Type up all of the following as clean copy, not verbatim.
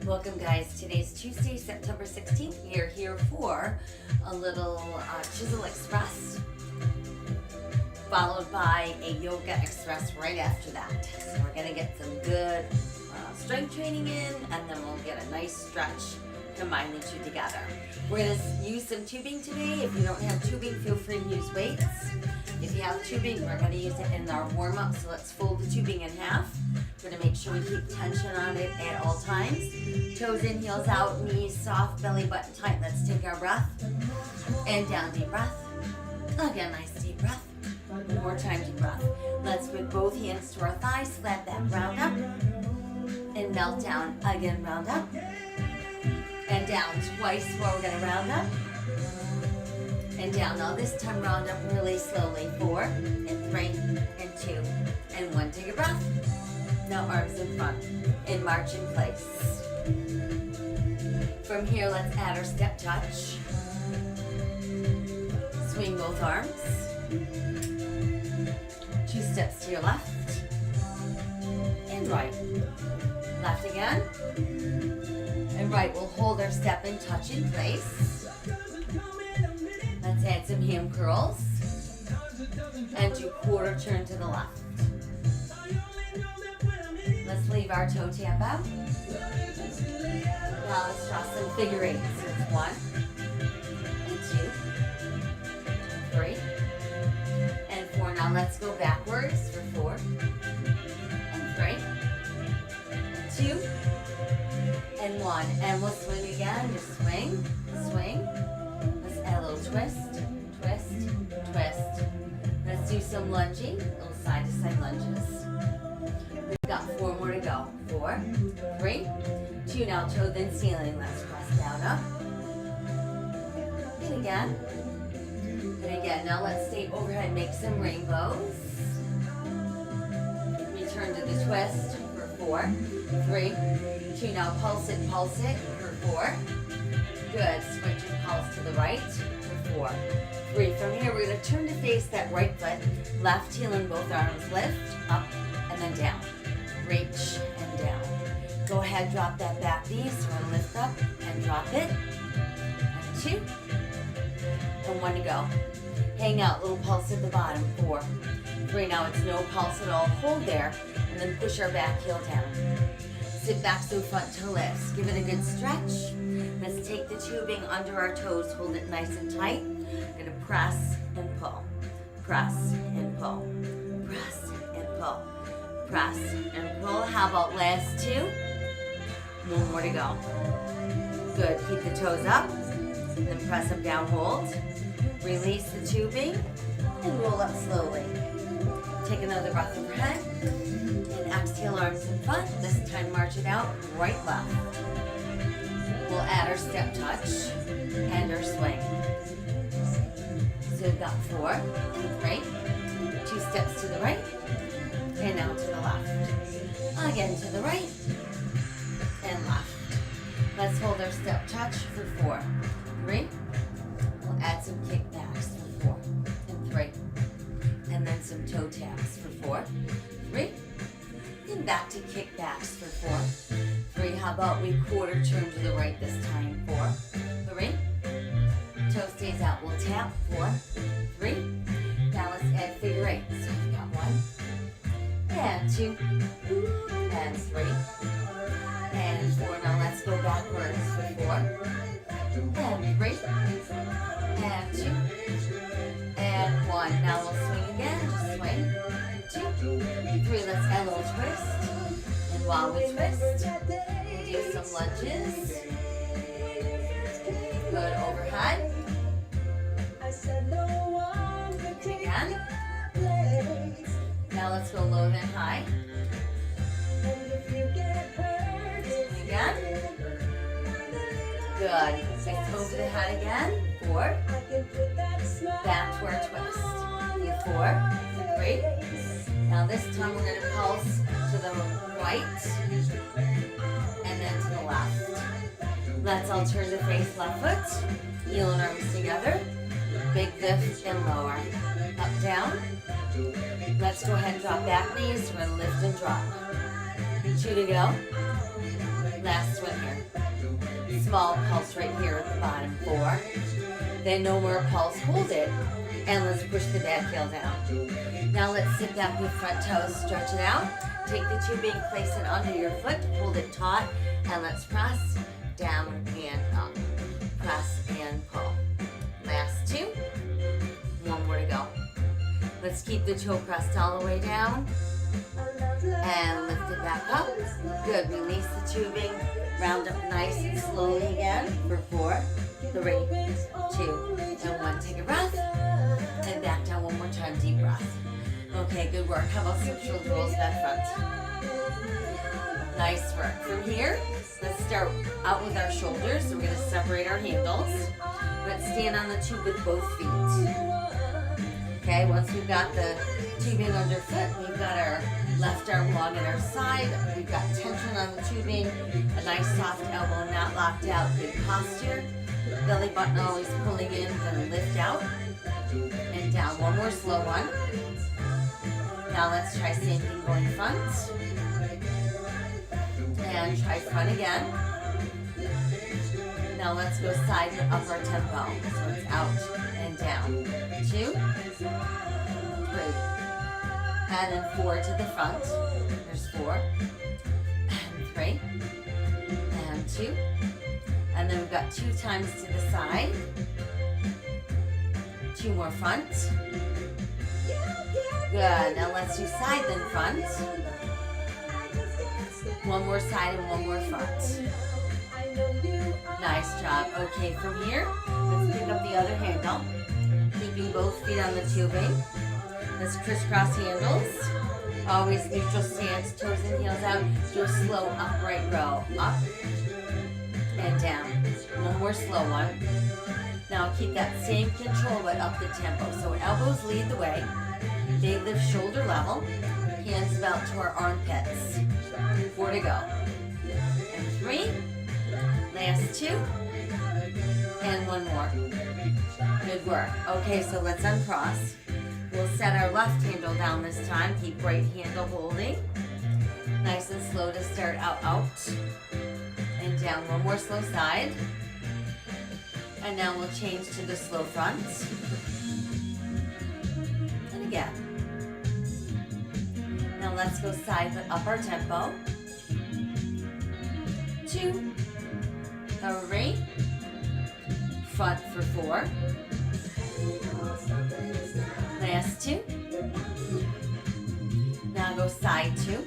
Welcome guys, today's Tuesday, September 16th. We are here for a little Chizel Express, followed by a Yoga Express right after that. So we're gonna get some good strength training in, and then we'll get a nice stretch, combine the two together. We're gonna use some tubing today. If you don't have tubing, feel free to use weights. If you have tubing, we're gonna use it in our warm-up, so let's fold the tubing in half. We're gonna make sure we keep tension on it at all times. Toes in, heels out, knees soft, belly button tight. Let's take our breath. And down, deep breath. Again, nice deep breath. One more time, deep breath. Let's put both hands to our thighs, flat back, round up. And melt down, again, round up. And down twice more, we're gonna round up. And down. Now this time round up really slowly. 4 and 3 and 2 and 1. Take a breath. Now arms in front and march in place. From here, let's add our step touch. Swing both arms. 2 steps to your left and right. Left again and right. We'll hold our step and touch in place. Let's add some ham curls and do quarter turn to the left. Let's leave our toe tap out. Now let's draw some figure eights. So it's 1 and 2, 3, and 4. Now let's go backwards for 4 and 3, 2, and 1. And we'll swing again. Just swing, swing. Let's add a little twist, twist, twist. Let's do some lunging, little side to side lunges. We've got 4 more to go. 4, 3, 2. Now toe then ceiling. Let's press down, up. And again. And again. Now let's stay overhead. Make some rainbows. Return to the twist for 4, 3, 2. Now pulse it for 4. Good. Switch and pulse to the right for 4, 3. From here, we're going to turn to face that right foot. Left heel and both arms. Lift, up, and then down. Reach and down. Go ahead, drop that back knee. So we're going to lift up and drop it. And 2. And 1 to go. Hang out. Little pulse at the bottom. 4, 3. Now it's no pulse at all. Hold there. And then push our back heel down. Sit back so front toe lifts. Give it a good stretch. Let's take the tubing under our toes. Hold it nice and tight. We're going to press and pull. Press and pull. Press and pull. Press and pull. How about last 2? 1 more to go. Good. Keep the toes up. And then press them down. Hold. Release the tubing. And roll up slowly. Take another breath overhead. And exhale, arms in front. This time march it out. Right, left. We'll add our step touch and our swing. So we've got 4 and 3. 2 steps to the right. And now to the left. Again to the right. And left. Let's hold our step touch for 4, 3. We'll add some kickbacks for 4 and 3. And then some toe taps for 4, 3. And back to kickbacks for 4, 3. How about we quarter turn to the right this time? 4, 3. Toe stays out. We'll tap. 4, 3. Now let's add figure eight. So we've got 1 and 2 and 3 and 4. Now let's go backwards for 4 and 3 and 2 and 1. Now we'll swing again. Just swing. 2, 3. Let's add a little twist. And while we twist, we'll do some lunges. Good overhead. And again. Now let's go low then high. And again. Good. Let's over the head again. 4. Back to our twist. 4, 3. Now this time we're going to pulse to the right and then to the left. Let's all turn to face left foot. Heel and arms together. Big lift and lower. Up, down. Let's go ahead and drop back knees. We're going to lift and drop. 2 to go. Last one here. Small pulse right here at the bottom. 4. Then no more pulse. Hold it. And let's push the back heel down. Now let's sit back with front toes. Stretch it out. Take the tubing, place it under your foot. Hold it taut. And let's press down and up. Press and pull. Last 2. 1 more to go. Let's keep the toe pressed all the way down. And lift it back up. Good. Release the tubing. Round up nice and slowly again for 4, 3, 2, and 1. Take a breath. And back down one more time. Deep breath. Okay, good work. How about some shoulder rolls back front? Nice work. From here, let's start out with our shoulders. So we're going to separate our handles. Let's stand on the tube with both feet. Okay, once we've got the tubing underfoot, we've got our left arm long at our side. We've got tension on the tubing, a nice soft elbow not locked out, good posture. Belly button always pulling in, then lift out and down. One more slow one. Now let's try same thing going front. And try front again. Now let's go side and up our tempo. So it's out and down. 2, 3. And then 4 to the front. There's 4. And 3. And 2. And then we've got 2 times to the side. 2 more front. Good. Now let's do side then front. 1 more side and 1 more front. Nice job. Okay, from here, let's pick up the other handle. Keeping both feet on the tubing. Let's crisscross handles. Always neutral stance, toes and heels out. Do a slow upright row. Up and down. 1 more slow one. Now keep that same control but up the tempo. So elbows lead the way. They lift shoulder level. Hands about to our armpits. 4 to go. And 3. Last 2. And 1 more. Good work. Okay, so let's uncross. We'll set our left handle down this time. Keep right handle holding. Nice and slow to start out. And down. 1 more slow side. And now we'll change to the slow front. And again. Now let's go side but up our tempo. 2, 3, front for 4. Last 2. Now go side 2.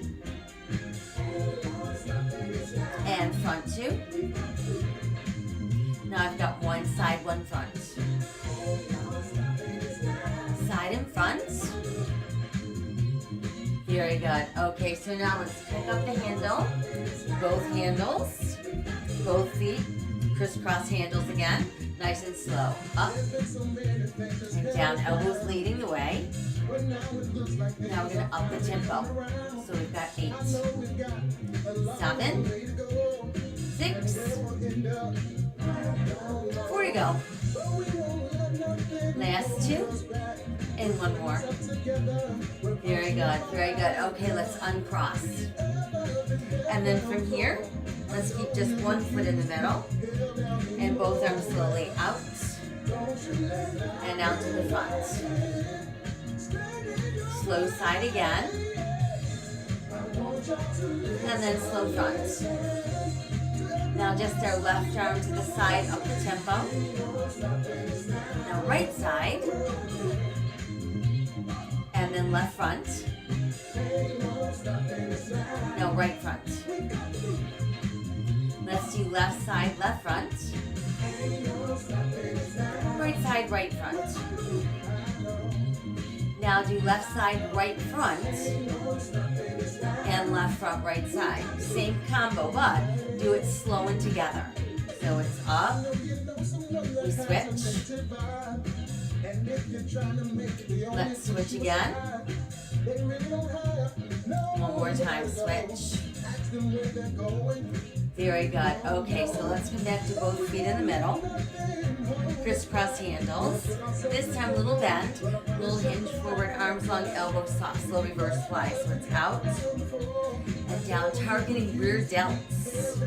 And front 2. Now I've got 1 side, 1 front. Side and front. Very good. Okay, so now let's pick up the handle. Both handles. Both feet. Crisscross handles again. Nice and slow. Up and down. Elbows leading the way. Now we're going to up the tempo. So we've got 8, 7, 6, 4 to go. Last 2 and 1 more. Very good, very good. Okay, let's uncross. And then from here, let's keep just 1 foot in the middle and both arms slowly out and out to the front. Slow side again. And then slow front. Now just our left arm to the side, up the tempo. Now right side. And then left front. Now right front. Let's do left side, left front. Right side, right front. Now do left side, right front. And left front, right side. Same combo, but do it slow and together. So it's up. We switch. Let's switch again. 1 more time, switch. Very good. Okay, so let's come back to both feet in the middle. Crisscross handles. This time, little bend. Little hinge forward, arms long, elbows soft. Slow reverse fly. So it's out and down, targeting rear delts. release.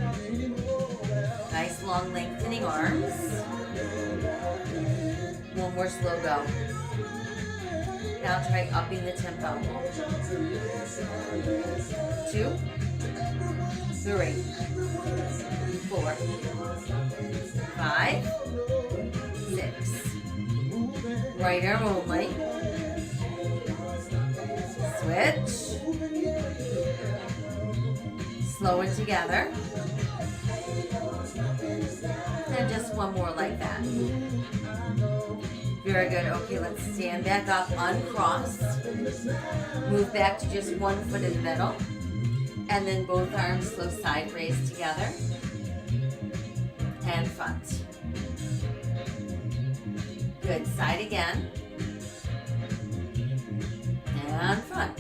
Nice long lengthening arms. One more slow go. Now try upping the tempo. 2, 3, 4, 5, 6. Right arm only. Switch. Slow it together. And just one more like that. Very good. Okay, let's stand back up, uncross. Move back to just one foot in the middle. And then both arms slow side raise together. And front. Good. Side again. And front.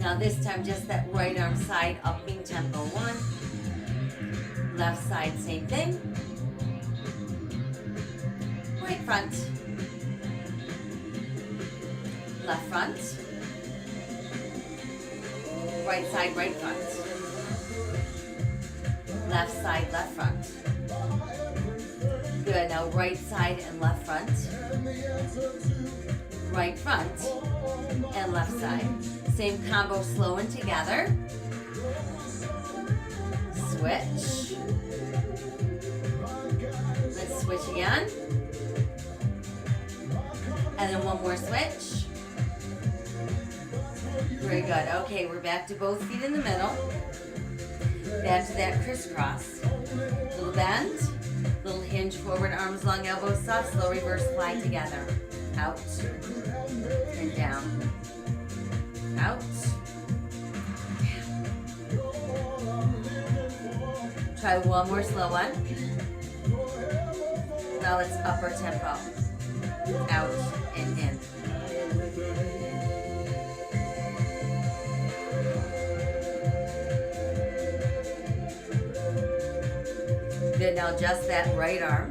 Now this time just that right arm side upping tempo. 1. Left side, same thing. Right front. Left front. Right side, right front. Left side, left front. Good. Now right side and left front. Right front and left side. Same combo, slow and together. Switch. Let's switch again. And then one more switch. Very good. Okay, we're back to both feet in the middle. Back to that crisscross. Little bend. Little hinge forward, arms long, elbows soft. Slow reverse fly together. Out. And down. Out. Down. Try one more slow one. Now let's upper tempo. Out and in. Good, now just that right arm.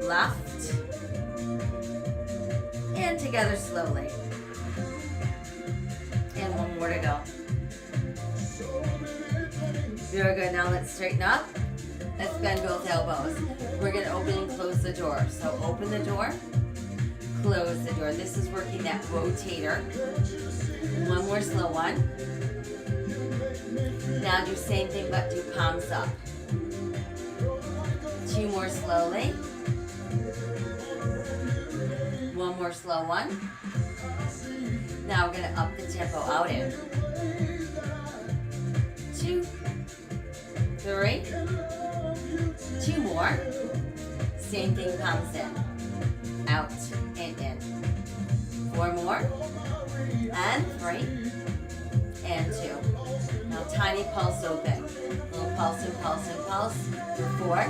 Left. And together slowly. And one more to go. Very good, now let's straighten up. Let's bend both elbows. We're going to open and close the door. So open the door, close the door. This is working that rotator. One more slow one. Now do same thing but do palms up. 2 more slowly. One more slow one. Now we're going to up the tempo out in. 2, 3. 2 more. Same thing, palms in. Out and in. 4 more. And 3. And 2. Now tiny pulse open. Little pulse and pulse and pulse. For 4,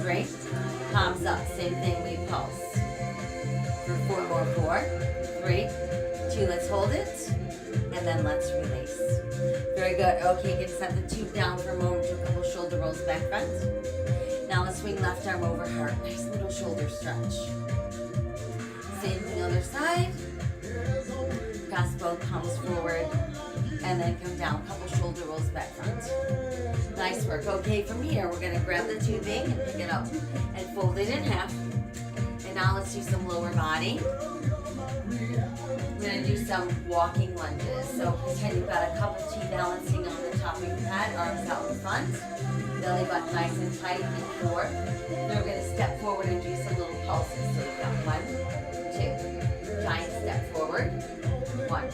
3. Palms up. Same thing, we pulse. For 4 more. 4, 3, 2. Let's hold it. And then let's release. Very good. Okay, you can set the tube down for a moment. Do a couple shoulder rolls back front. Now let's swing left arm over heart. Nice little shoulder stretch. Same thing other side. Cross both palms forward. And then come down. Couple shoulder rolls back front. Nice work. Okay, from here we're going to grab the tubing and pick it up and fold it in half. And now let's do some lower body. We're going to do some walking lunges. So pretend you've got a cup of tea balancing on the top of your head, arms out in front, belly button nice and tight and 4. Then we're going to step forward and do some little pulses. So we've got 1, 2, giant step forward, 1,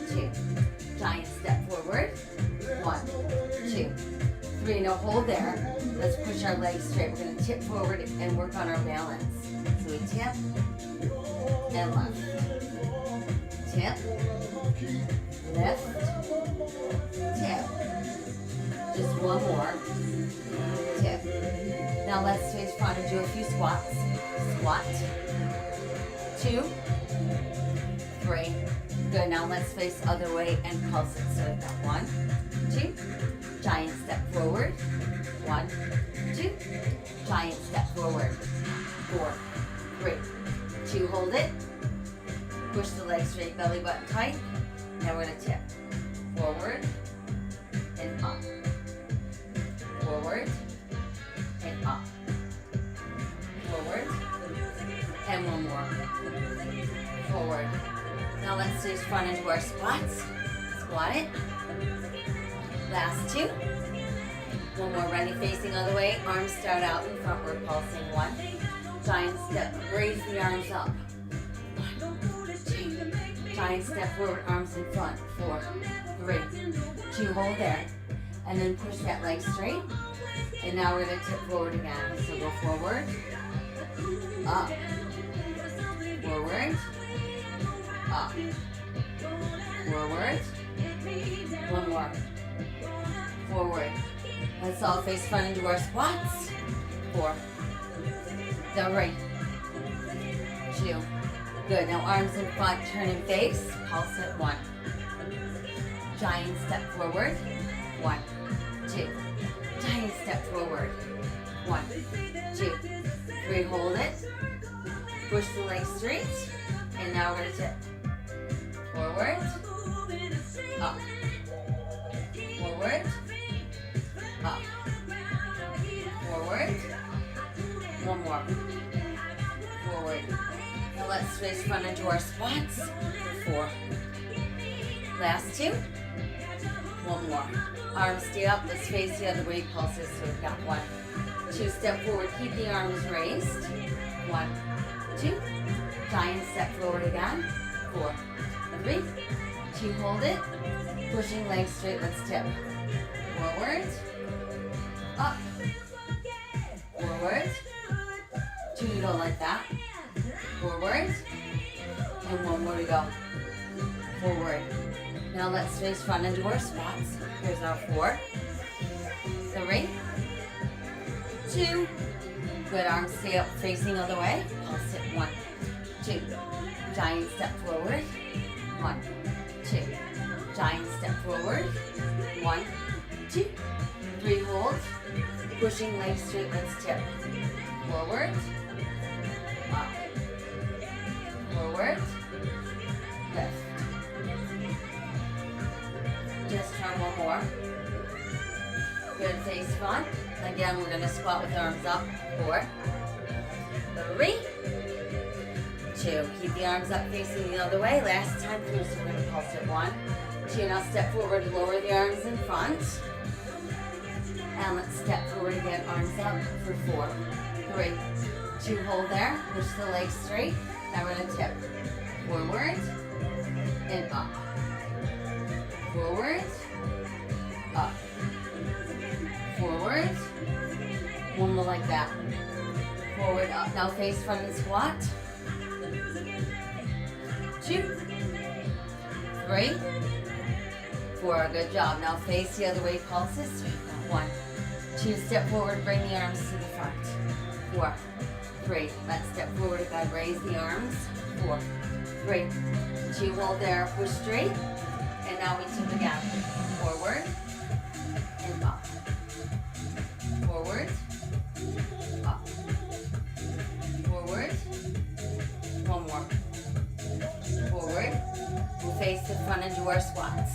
2, giant step forward, 1, 2, 3. Now hold there. Let's push our legs straight. We're going to tip forward and work on our balance. So we tip and left. Tip, lift, tip. Just one more. Tip. Now let's face front and do a few squats. Squat. 2, 3. Good. Now let's face other way and pulse it. So we've got 1, 2. Giant step forward. 1, 2. Giant step forward. 4, 3, 2. Hold it. Push the legs straight, belly button tight. Now we're going to tip forward front into our squats. Squat it. Last two. One more, ready, facing other way. Arms start out in front, we're pulsing. One. Giant step, raise the arms up. 1, 2. Giant step forward, arms in front. 4, 3, 2, hold there. And then push that leg straight. And now we're gonna tip forward again. So go forward, up, forward, up, forward. One more. Forward. Let's all face front into our squats. 4. Down right. 2. Good. Now arms in front, turn and face. Pulse it. 1. Giant step forward. 1, 2. Giant step forward. 1, 2, 3. Hold it. Push the leg straight. And now we're going to tip. Forward. Up. Forward. Up. Forward. One more. Forward. Now let's face front into our squats. 4. Last 2. One more. Arms stay up. Let's face the other way. Pulses. So we've got 1, 2. Step forward. Keep the arms raised. 1, 2. Giant step forward again. 4, 3, 2. Hold it. Pushing legs straight. Let's tip. Forward. Up. Forward. 2 to go like that. Forward. And 1 more to go. Forward. Now let's face front into our squats. Here's our 4, 3, 2. Good, arms stay up facing other way. Pulse it. 1, 2. Giant step forward. 1, 2. Giant step forward. 1, 2, 3. Hold. Pushing legs straight. Let's tip. Forward. Up. Forward. Lift. Just turn one more. Good, face front. Again, we're going to squat with arms up. 4, 3, 2. Keep the arms up facing the other way. Last time through, so we're going to pulse it. 1, 2. Now step forward, lower the arms in front. And let's step forward again, arms up for 4, 3, 2. Hold there. Push the legs straight. Now we're going to tip. Forward and up. Forward, up. Forward. One more like that. Forward, up. Now face front and squat. 2, 3, 4. Good job. Now face the other way. Pulses. 1, 2. Step forward. Bring the arms to the front. 4, 3. Let's step forward again. Raise the arms. 4, 3, 2. Hold there. Push straight. And now we tip again. Forward and up. Forward, up. Forward. One more. Forward. We'll face the front into our squats.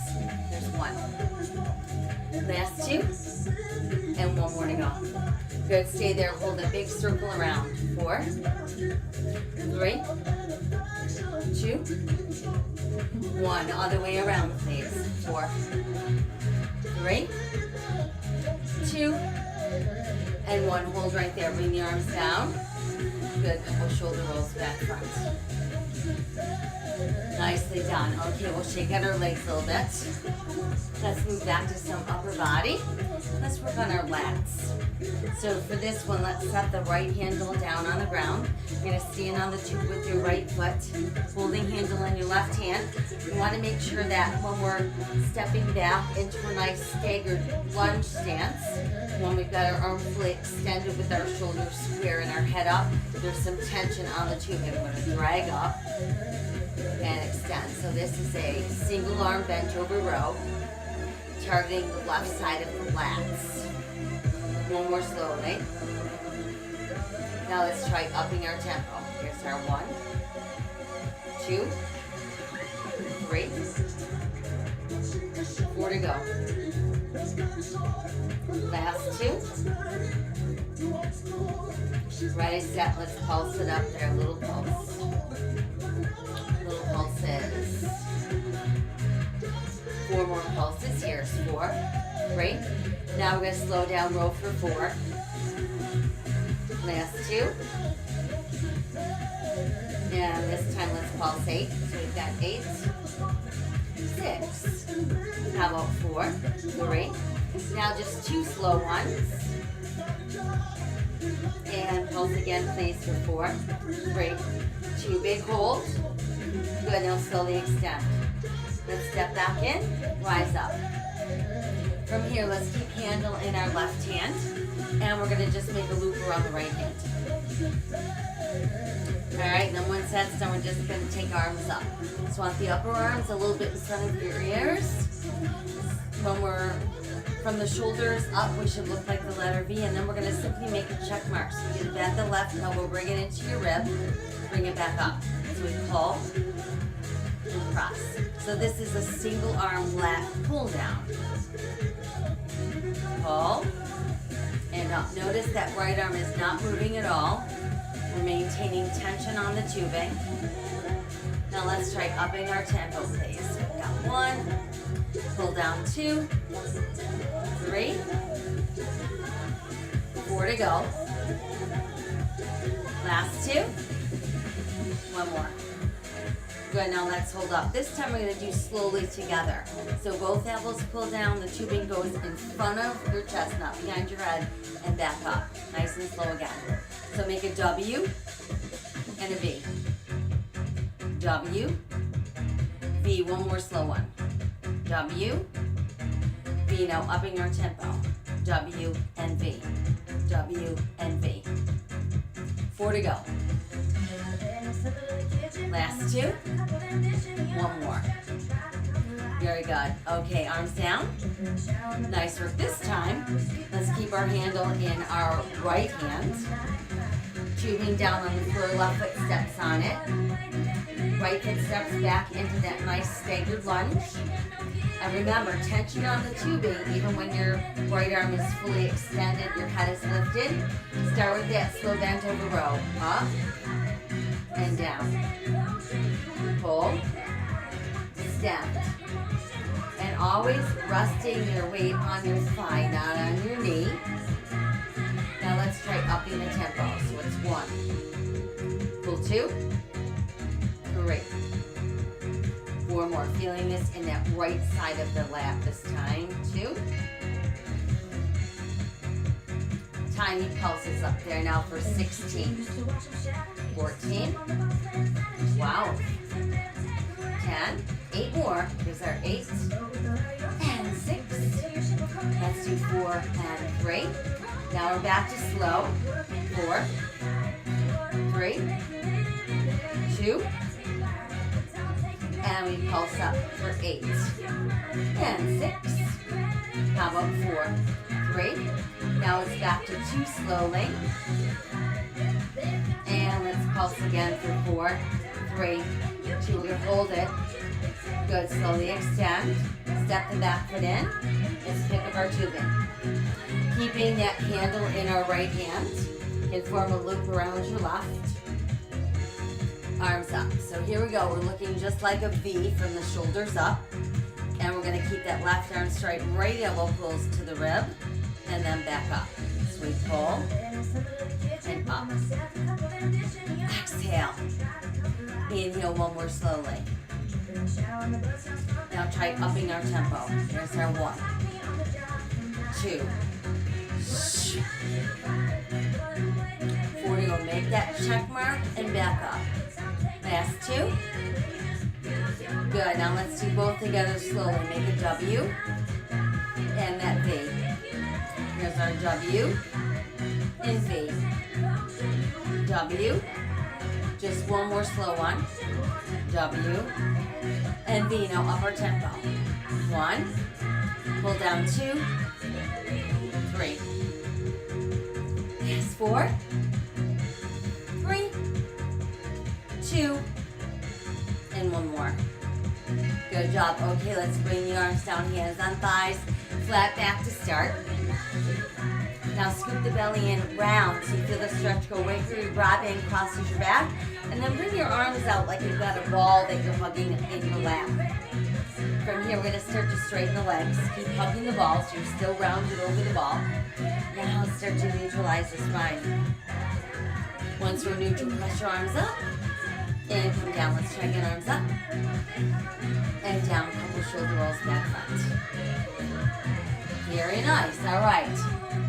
There's 1. Last 2. And 1 more to go. Good. Stay there. Hold a big circle around. 4, 3, 2, 1. Other way around, please. 4, 3, 2, and 1. Hold right there. Bring the arms down. Good. Couple shoulder rolls back front. Nicely done. Okay, we'll shake out our legs a little bit. Let's move back to some upper body. Let's work on our lats. So for this one, let's set the right handle down on the ground. You're going to stand on the tube with your right foot, holding handle in your left hand. You want to make sure that when we're stepping back into a nice staggered lunge stance, when we've got our arm fully extended with our shoulders square and our head up, there's some tension on the tube. And we're going to drag up and extend. So this is a single arm bent over row, targeting the left side of the lats. One more slowly. Now let's try upping our tempo. Here's our 1, 2, 3, 4 to go. Last 2. Ready, set. Let's pulse it up there. Little pulse. Little pulses. shoulders. 4, 3. Now we're going to slow down, row for 4. Last 2. And this time let's pulsate. So we've got 8, 6. How about 4, 3. Now just 2 slow ones. And pulse again, please, for 4, 3. 2 big holds. Good, now slowly extend. Let's step back in, rise up. From here, let's keep handle in our left hand. And we're gonna just make a loop around the right hand. All right, then once that's done, we're just gonna take arms up. So want the upper arms a little bit in front of your ears. When we're from the shoulders up, we should look like the letter V, and then we're gonna simply make a check mark. So you bend the left elbow, bring it into your rib, bring it back up. So we pull and cross. So this is a single arm lat pull down. Pull and up. Notice that right arm is not moving at all. We're maintaining tension on the tubing. Now let's try upping our tempo, please. So we've got 1, pull down 2, 3, 4 to go. Last 2. 1 more. Good, now let's hold up. This time we're going to do slowly together. So both elbows pull down, the tubing goes in front of your chest, not behind your head, and back up. Nice and slow again. So make a W and a V. W, V, one more slow one. W, V, now upping our tempo. W and V. W and V. 4 to go. Last 2. 1 more. Very good. Okay, arms down. Nice work. This time, let's keep our handle in our right hand. Tubing down on the floor, left foot steps on it. Right foot steps back into that nice staggered lunge. And remember, tension on the tubing, even when your right arm is fully extended, your head is lifted. Start with that slow bent over row. Up and down. Pull, extend. And always resting your weight on your thigh, not on your knee. Now let's try upping the tempo. So it's 1. Pull 2. 3. 4 more. Feeling this in that right side of the lat this time. 2. Tiny pulses up there now for 16. 14. 12. 10. 8 more. Here's our 8. And 6. Let's do 4 and 3. Now we're back to slow. 4. 3. 2. And we pulse up for 8. And 6. How about 4? 3. Now it's back to 2 slowly. And let's pulse again for 4, 3, 2. We're going to hold it. Good. Slowly extend. Step the back foot in. Let's pick up our tubing. Keeping that handle in our right hand. And form a loop around your left. Arms up. So here we go. We're looking just like a V from the shoulders up. And we're going to keep that left arm straight. Right elbow pulls to the rib. And then back up. So we pull. And up. Exhale. Inhale 1 more slowly. Now try upping our tempo. Here's our 1, 2, 4 to go. Make that check mark and back up. Last 2. Good. Now let's do both together slowly. Make a W and that V. Here's our W and V. W. Just 1 more slow one. W and V. Now up our tempo. 1. Pull down 2. 3. Yes, 4. 3. 2. And 1 more. Good job. Okay, let's bring the arms down, hands on thighs, flat back to start. Now scoop the belly in round so you feel the stretch go right through your broad band, crosses your back. And then bring your arms out like you've got a ball that you're hugging in your lap. From here, we're gonna start to straighten the legs. Keep hugging the ball so you're still rounded over the ball. Now start to neutralize the spine. Once we're neutral, press your arms up. And come down. Let's try again, arms up. And down, couple shoulder rolls back front. Very nice, all right.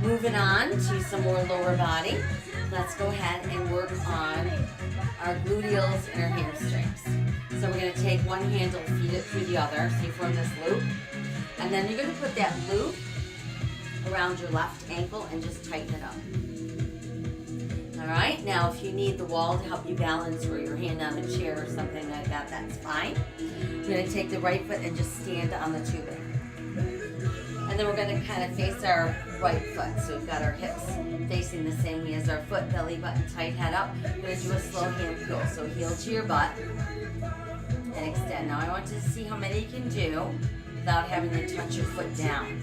Moving on to some more lower body. Let's go ahead and work on our gluteals and our hamstrings. So we're gonna take one handle, feed it through the other, so you form this loop. And then you're gonna put that loop around your left ankle and just tighten it up. All right, now if you need the wall to help you balance or your hand on a chair or something like that, that's fine. We're gonna take the right foot and just stand on the tubing. And then we're gonna kind of face our right foot. So we've got our hips facing the same way as our foot, belly button tight, head up. We're gonna do a slow hand pull. So heel to your butt and extend. Now I want you to see how many you can do without having to touch your foot down.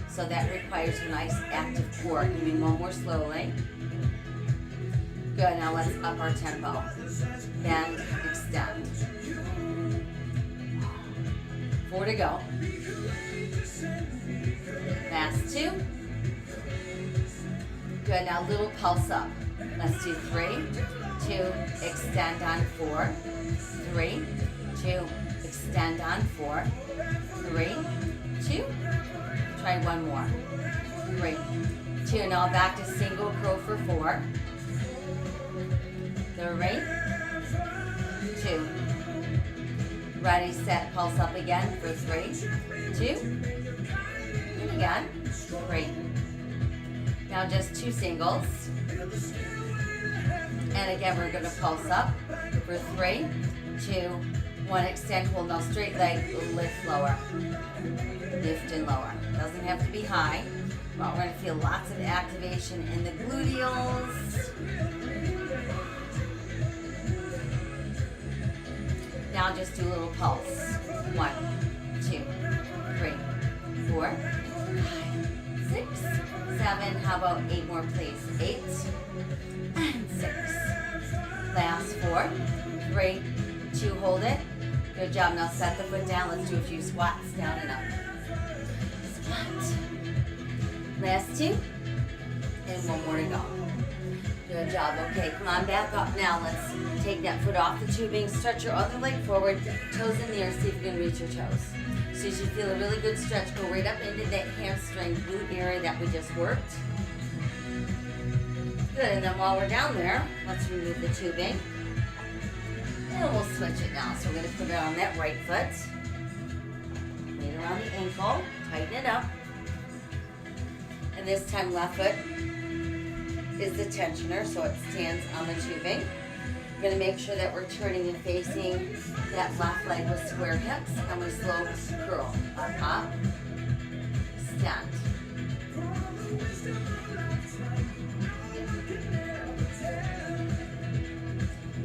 So that requires a nice active core. Give me one more slowly. Good, now let's up our tempo. Bend, extend. 4 to go. Last 2. Good, now little pulse up. Let's do 3, 2, extend on 4, 3, 2, extend on 4, 3, 2. Try one more. 3, 2. Now back to single curl for 4. 3, 2. Ready, set, pulse up again for 3, 2. And again, 3. Now just 2 singles. And again, we're gonna pulse up for 3, 2, 1. Extend, hold now straight leg, lift lower. Lift and lower. Doesn't have to be high, but we're gonna feel lots of activation in the gluteals. Now just do a little pulse. 1, 2, 3, 4, 5, 6, 7. How about 8 more, please? 8 and 6. Last 4, 3, 2. Hold it. Good job. Now set the foot down. Let's do a few squats down and up. Squat. Last 2. And 1 more to go. Good job. Okay, come on back up now. Let's take that foot off the tubing. Stretch your other leg forward. Toes in the air. See if you can reach your toes. So you should feel a really good stretch. Go right up into that hamstring glute area that we just worked. Good. And then while we're down there, let's remove the tubing. And we'll switch it now. So we're going to put it on that right foot. Lay it around the ankle. Tighten it up. And this time left foot is the tensioner, so it stands on the tubing. We're going to make sure that we're turning and facing that left leg with square hips, and we slow curl. Up, stand.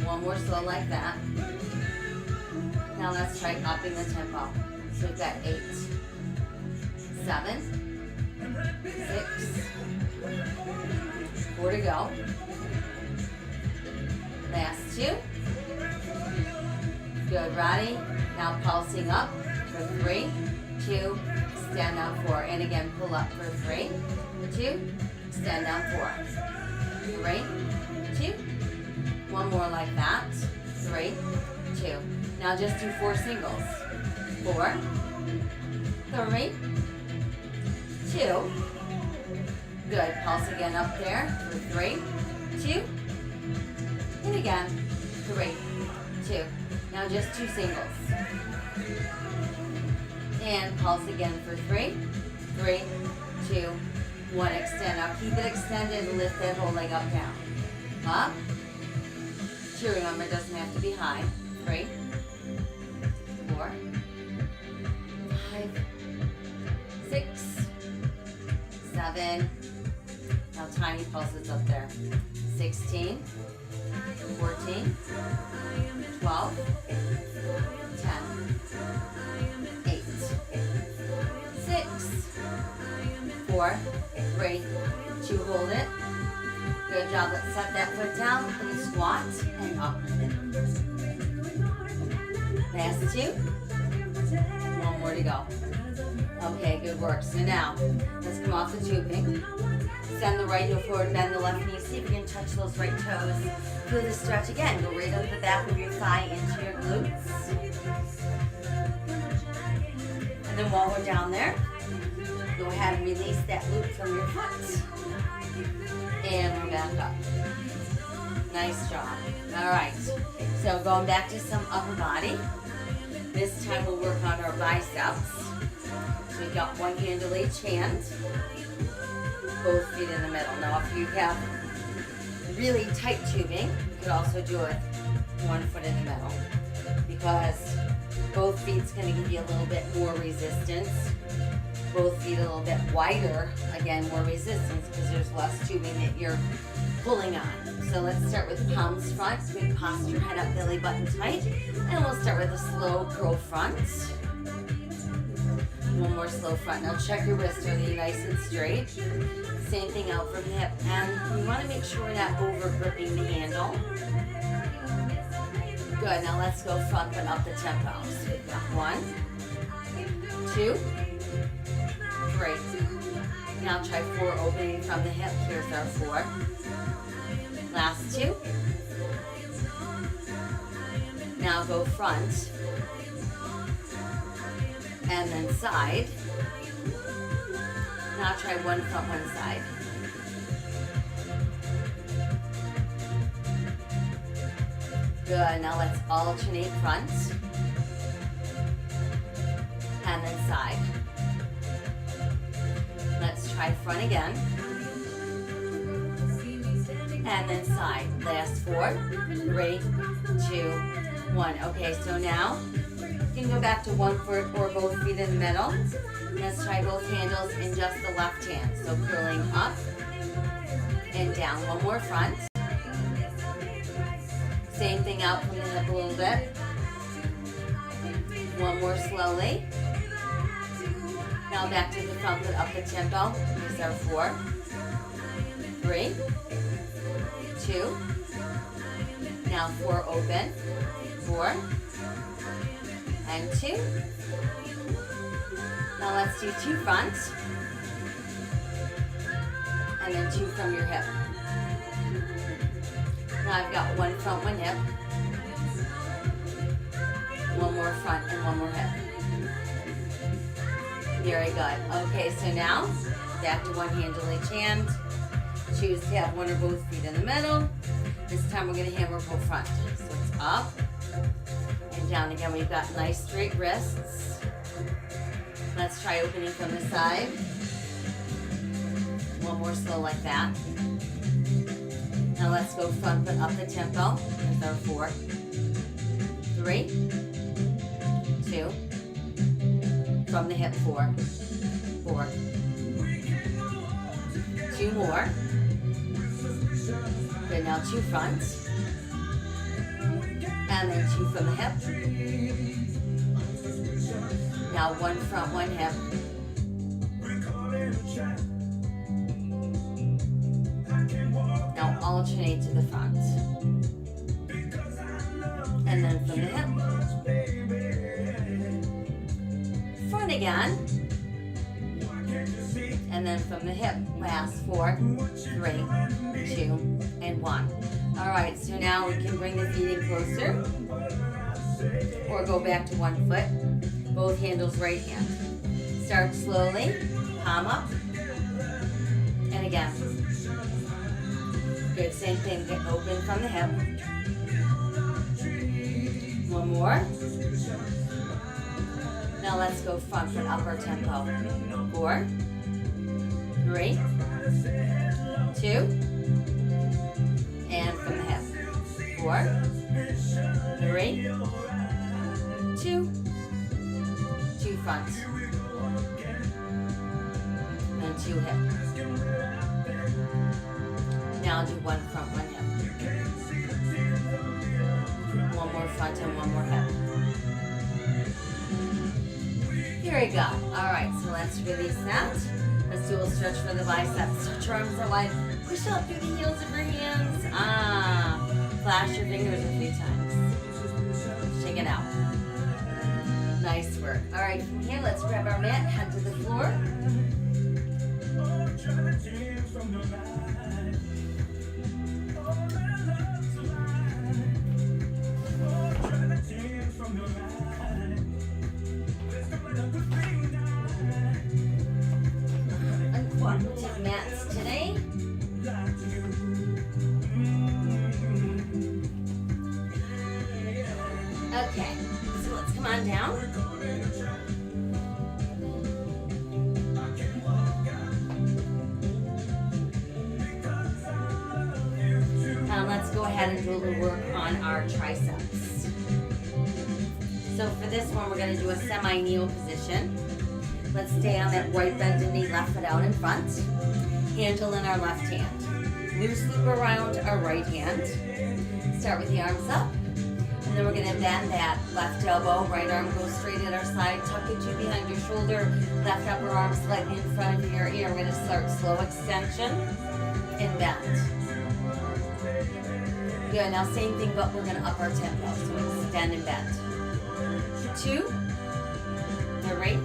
One more slow like that. Now let's try upping the tempo. So we've got 8, 7, 6, 4 to go. Last 2. Good, ready? Now pulsing up for 3, 2, extend down 4. And again, pull up for 3, 2, extend down 4. 3, 2. One more like that. 3, 2. Now just do 4 singles. 4, 3, 2. Good. Pulse again up there for 3, 2. And again, 3, 2. Now just 2 singles. And pulse again for 3, 3, 2, 1. Extend. Now keep it extended and lift that whole leg up, down. Up. 2. Remember, it doesn't have to be high. 3, 4, 5, 6, 7. Now tiny pulses up there. 16, 14, 12, 10, 8, 6, 4, 3, 2. Hold it. Good job. Let's set that foot down and squat and up. Last 2. One more we go. Okay, good work. So now, let's come off the tubing. Send the right heel forward, bend the left knee. See if you can touch those right toes. Feel the stretch again. Go right up the back of your thigh into your glutes. And then while we're down there, go ahead and release that loop from your foot. And we're back up. Nice job. All right. So going back to some upper body. This time we'll work on our biceps. So we've got one hand to each hand. Both feet in the middle. Now if you have really tight tubing, you could also do it one foot in the middle. Because both feet's going to give you a little bit more resistance. Both feet a little bit wider, again, more resistance because there's less tubing that you're pulling on. So let's start with palms front, good posture, head up, belly button tight. And we'll start with a slow curl front. One more slow front. Now check your wrist, are they nice and straight? Same thing out from the hip. And you want to make sure we're not over gripping the handle. Good, now let's go front and up the tempo. So we've got 1, 2, 3. Now try 4 opening from the hip. Here's our 4. Last 2. Now go front. And then side. Now try 1 front, 1 side. Good, now let's alternate front. And then side. Let's try front again. And then side. Last 4, 3, 2, 1. Okay, so now you can go back to 1 foot or both feet in the middle. Let's try both handles in just the left hand. So curling up and down. One more front. Same thing out from the hip a little bit. One more slowly. Now back to the front foot up the tempo. Here's our 4, 3, 2. Now 4 open. 4 and 2. Now let's do 2 front. And then 2 from your hip. Now I've got 1 front, 1 hip. 1 more front and 1 more hip. Very good. Okay, so now back to 1 hand to each hand. Choose to have 1 or both feet in the middle. This time we're going to hammer full front. So it's up and down again. We've got nice straight wrists. Let's try opening from the side. 1 more slow like that. Now let's go front foot up the tempo. Here's our 4, 3, 2. From the hip, 4, 4. 2 more. Good, now 2 front. And then 2 from the hip. Now 1 front, 1 hip. Now alternate to the front. And then from the hip. Front again. And then from the hip, last 4, 3, 2, and 1. All right, so now we can bring the feet in closer. Or go back to 1 foot. Both handles right hand. Start slowly, palm up. And again. Good, same thing, get open from the hip. 1 more. Now let's go front foot upper tempo. 4, 3, 2, and from the hip. 4, 3, 2, 2 front, and 2 hip. Now do 1 front, 1 hip. 1 more front and 1 more hip. Very good. All right, so let's release that. Let's do a stretch for the biceps. Stretch your arms out wide. Push up through the heels of your hands. Flash your fingers a few times. Shake it out. Nice work. All right, from here, let's grab our mat, head to the floor. Uncooperative mats today. Okay, so let's come on down. Now let's go ahead and do a little work on our triceps. So for this one, we're going to do a semi-kneel position. Let's stay on that right bended knee, left foot out in front. Handle in our left hand. Loose loop around our right hand. Start with the arms up. And then we're going to bend that left elbow, right arm goes straight at our side, tuck it to behind your shoulder, left upper arm slightly in front of your ear. We're going to start slow extension and bend. Good, now same thing, but we're going to up our tempo. So extend and bend. 2, 3,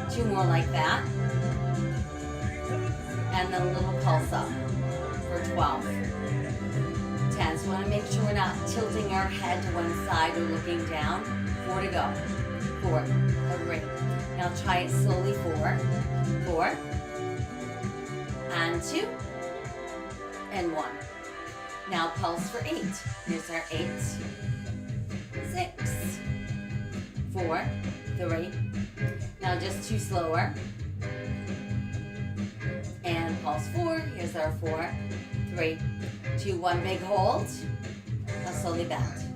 2 more like that. And then a little pulse up for 12. 10. So we want to make sure we're not tilting our head to one side or looking down. 4 to go. 4, 3. Now try it slowly. 4, 4, and 2, and 1. Now pulse for 8. Here's our 8, 6, 4, 3. Now just 2 slower. And pulse 4. Here's our 4, 3, 2, 1. Big hold. Now slowly bend.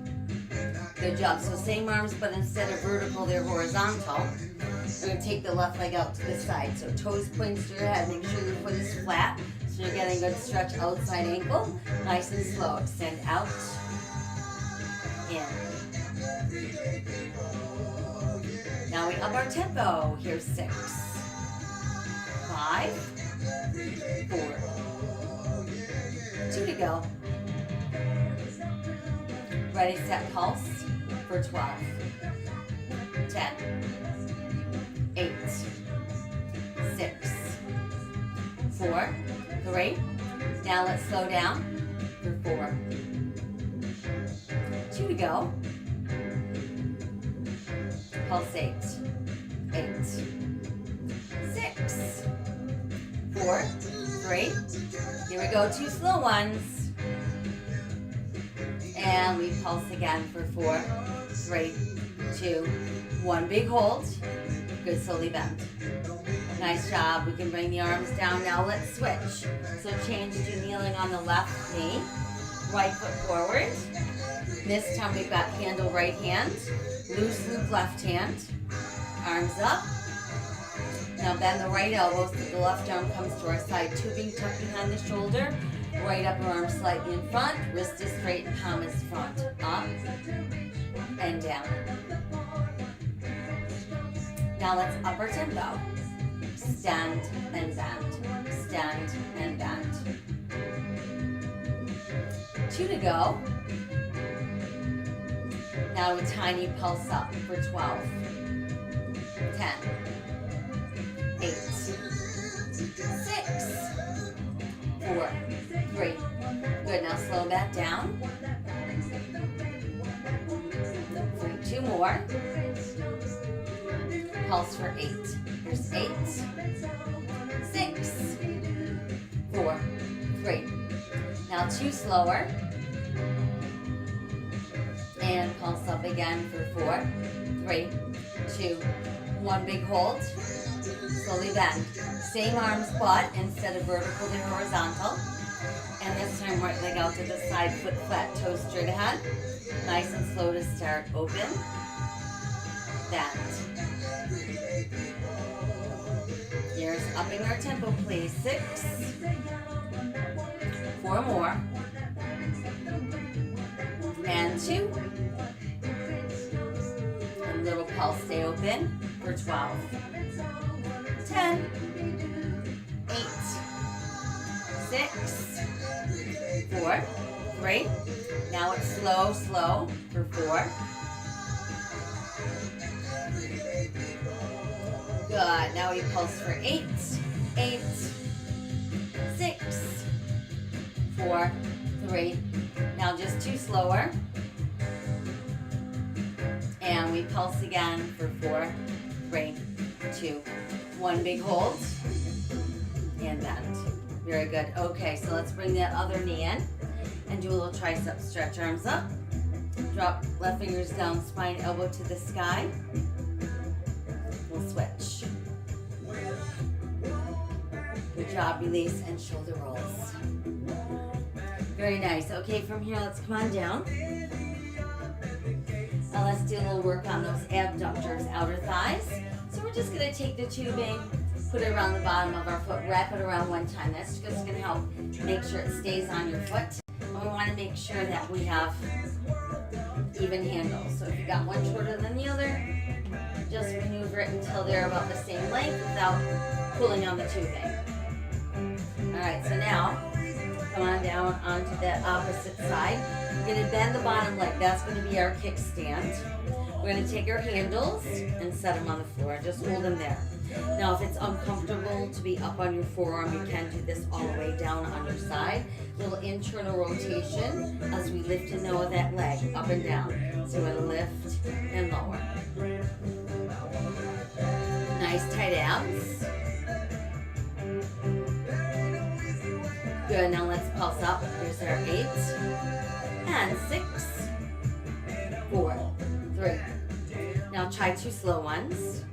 Good job. So same arms, but instead of vertical, they're horizontal. We're going to take the left leg out to the side. So toes points to your head. Make sure your foot is flat. So you're getting a good stretch outside ankle. Nice and slow. Extend out. In. Now we up our tempo. Here's 6, 5, 4, 2 to go. Ready, set, pulse for 12, 10, 8, 6, 4, 3. Now let's slow down for 4, 2 to go. Pulse 8, 8, 6, 4, 3. Here we go, 2 slow ones. And we pulse again for 4, 3, 2, 1. Big hold. Good, slowly bend. Nice job. We can bring the arms down. Now let's switch. So change to kneeling on the left knee. Right foot forward. This time we've got handle right hand. Loose loop left hand. Arms up. Now bend the right elbow so the left arm comes to our side, tubing tucked behind the shoulder. Right upper arm slightly in front. Wrist is straight, palm is front. Up and down. Now let's up our tempo. Stand and bend. Stand and bend. 2 to go. Now a tiny pulse up for 12, 10, 8, 6, 4, 3. Good, now slow that down. 3, 2 more. Pulse for 8. Here's 8, 6, 4, 3. Now 2 slower. And pulse up again for 4, 3, 2, 1. Big hold. Slowly bend. Same arms, but instead of vertical, they're horizontal. And this time, right leg out to the side, foot flat, toes straight ahead. Nice and slow to start. Open. Bend. Here's upping our tempo, please. 6, 4 more. And 2. A little pulse, stay open for 12, 10, 8, 6, 4, 3. Now it's slow, slow for 4, Good. Now we pulse for 8, 8, 6, 4, 3. Now just 2 slower. And we pulse again for 4, 3, 2, 1. Big hold. And bend. Very good. Okay, so let's bring that other knee in and do a little tricep stretch. Arms up. Drop left fingers down, spine, elbow to the sky. We'll switch. Good job. Release and shoulder rolls. Very nice. Okay, from here, let's come on down. Now let's do a little work on those abductors, outer thighs. So we're just going to take the tubing, put it around the bottom of our foot, wrap it around one time. That's just going to help make sure it stays on your foot. And we want to make sure that we have even handles. So if you got one shorter than the other, just maneuver it until they're about the same length without pulling on the tubing. Alright, so now come on down onto the opposite side. We're going to bend the bottom leg. That's going to be our kickstand. We're going to take our handles and set them on the floor. Just hold them there. Now, if it's uncomfortable to be up on your forearm, you can do this all the way down on your side. Little internal rotation as we lift and lower that leg up and down. So we're going to lift and lower. Nice tight abs. Good, now let's pulse up. Here's our 8 and 6, 4, 3. Now try 2 slow ones.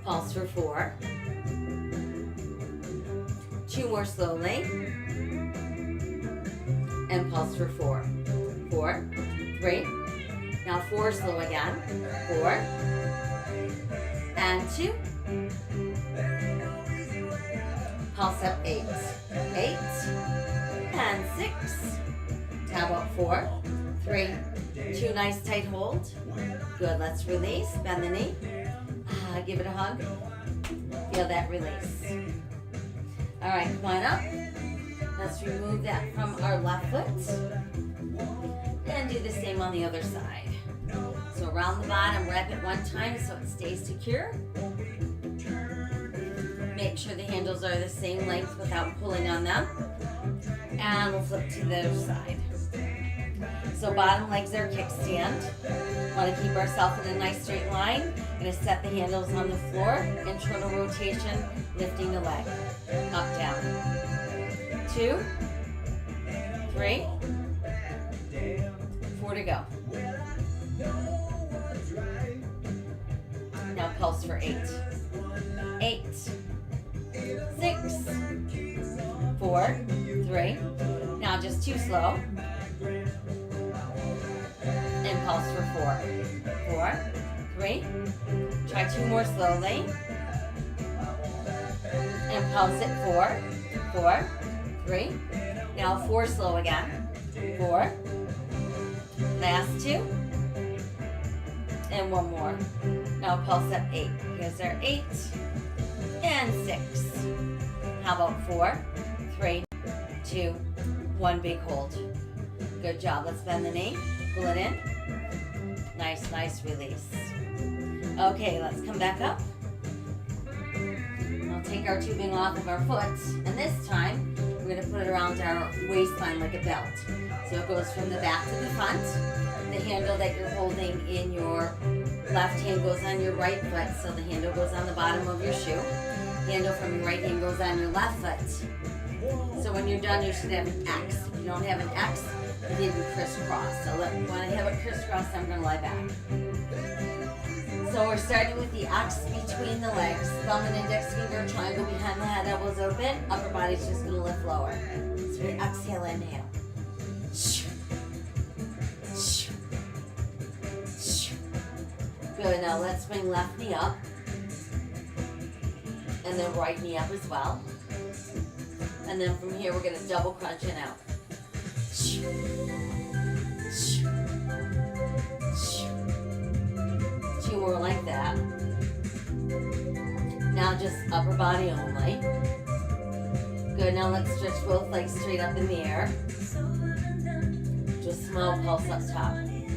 Pulse for 4. 2 more slowly. And pulse for 4. 4, 3. Now 4 slow again. 4 and 2. Pulse up 8. 8 and 6. How about 4, 3, 2. Nice tight hold. Good. Let's release. Bend the knee. Give it a hug. Feel that release. All right, come on up. Let's remove that from our left foot. And do the same on the other side. So around the bottom, wrap it one time so it stays secure. Make sure the handles are the same length without pulling on them. And we'll flip to the other side. So bottom legs are kickstand. Want to keep ourselves in a nice straight line. Going to set the handles on the floor. Internal rotation, lifting the leg. Up, down. 2, 3, 4 to go. Now pulse for 8. 8, 6, 4, 3. Now just 2 slow. And pulse for 4. 4, 3. Try 2 more slowly. And pulse it 4, 4, 3. Now 4 slow again. 4. Last 2. And 1 more. Now pulse up 8. Here's our 8 and 6. How about 4, 3, 2, 1. Big hold. Good job. Let's bend the knee. Pull it in. Nice, nice release. Okay, let's come back up. I'll take our tubing off of our foot, and this time we're going to put it around our waistline like a belt. So it goes from the back to the front. The handle that you're holding in your left hand goes on your right foot, so the handle goes on the bottom of your shoe. Handle from your right hand goes on your left foot. So when you're done, you should have an X. If you don't have an X, you didn't crisscross. So when I have it crisscrossed, I'm going to lie back. So we're starting with the X between the legs. Thumb and index finger, triangle behind the head, elbows open. Upper body's just going to lift lower. So we exhale, inhale. Good, now let's bring left knee up. And then right knee up as well. And then from here, we're going to double crunch and out. 2 more like that. Now just upper body only. Good, now let's stretch both legs straight up in the air. Just small pulse up top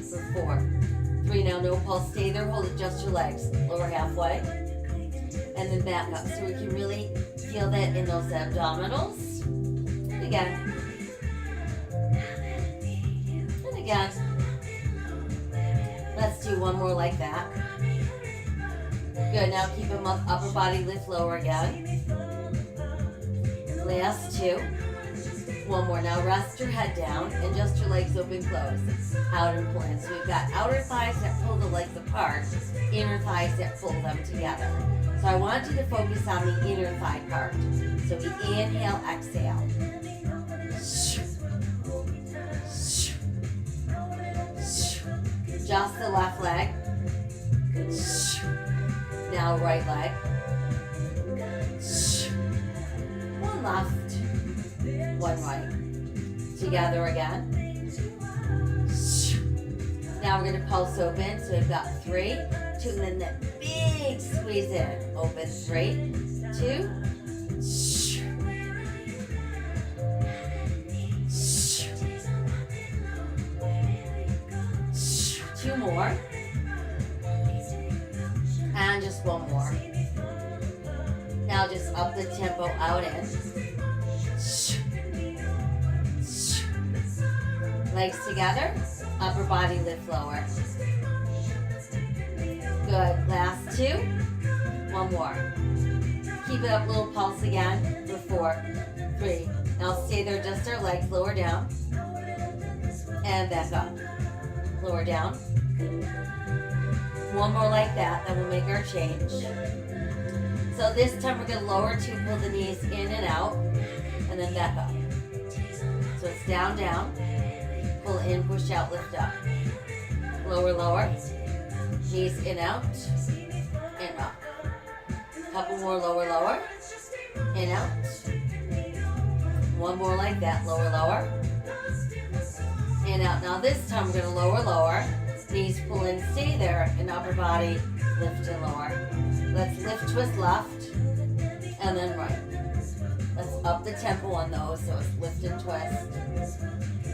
for 4, 3. Now no pulse. Stay there. Hold it. Just your legs. Lower halfway. And then back up. So we can really feel that in those abdominals. Again. And again. Let's do one more like that. Good. Now keep them up. Upper body lift lower again. Last 2. One more. Now rest your head down and just your legs open, close. Out and pull in. So we've got outer thighs that pull the legs apart, inner thighs that pull them together. So I want you to focus on the inner thigh part. So we inhale, exhale. Just the left leg. Now right leg. One left. One right. Together again. Now we're going to pulse open. So we've got 3, 2, and then that big squeeze in. Open. 3, 2. 2 more. And just 1 more. Now just up the tempo, out in. Legs together, upper body lift lower. Good, last 2. 1 more. Keep it up, little pulse again for 4, 3. Now stay there, just our legs, lower down. And back up. Lower down. 1 more like that, then we'll make our change. So this time we're going to lower 2, pull the knees in and out, and then back up. So it's down, down. Pull in, push out, lift up. Lower, lower. Knees in, out, and up. Couple more, lower, lower. In, out. 1 more like that, lower, lower. In, out. Now this time we're going to lower, lower. Knees pull in, stay there, and upper body lift and lower. Let's lift, twist left, and then right. Let's up the tempo on those, so it's lift and twist.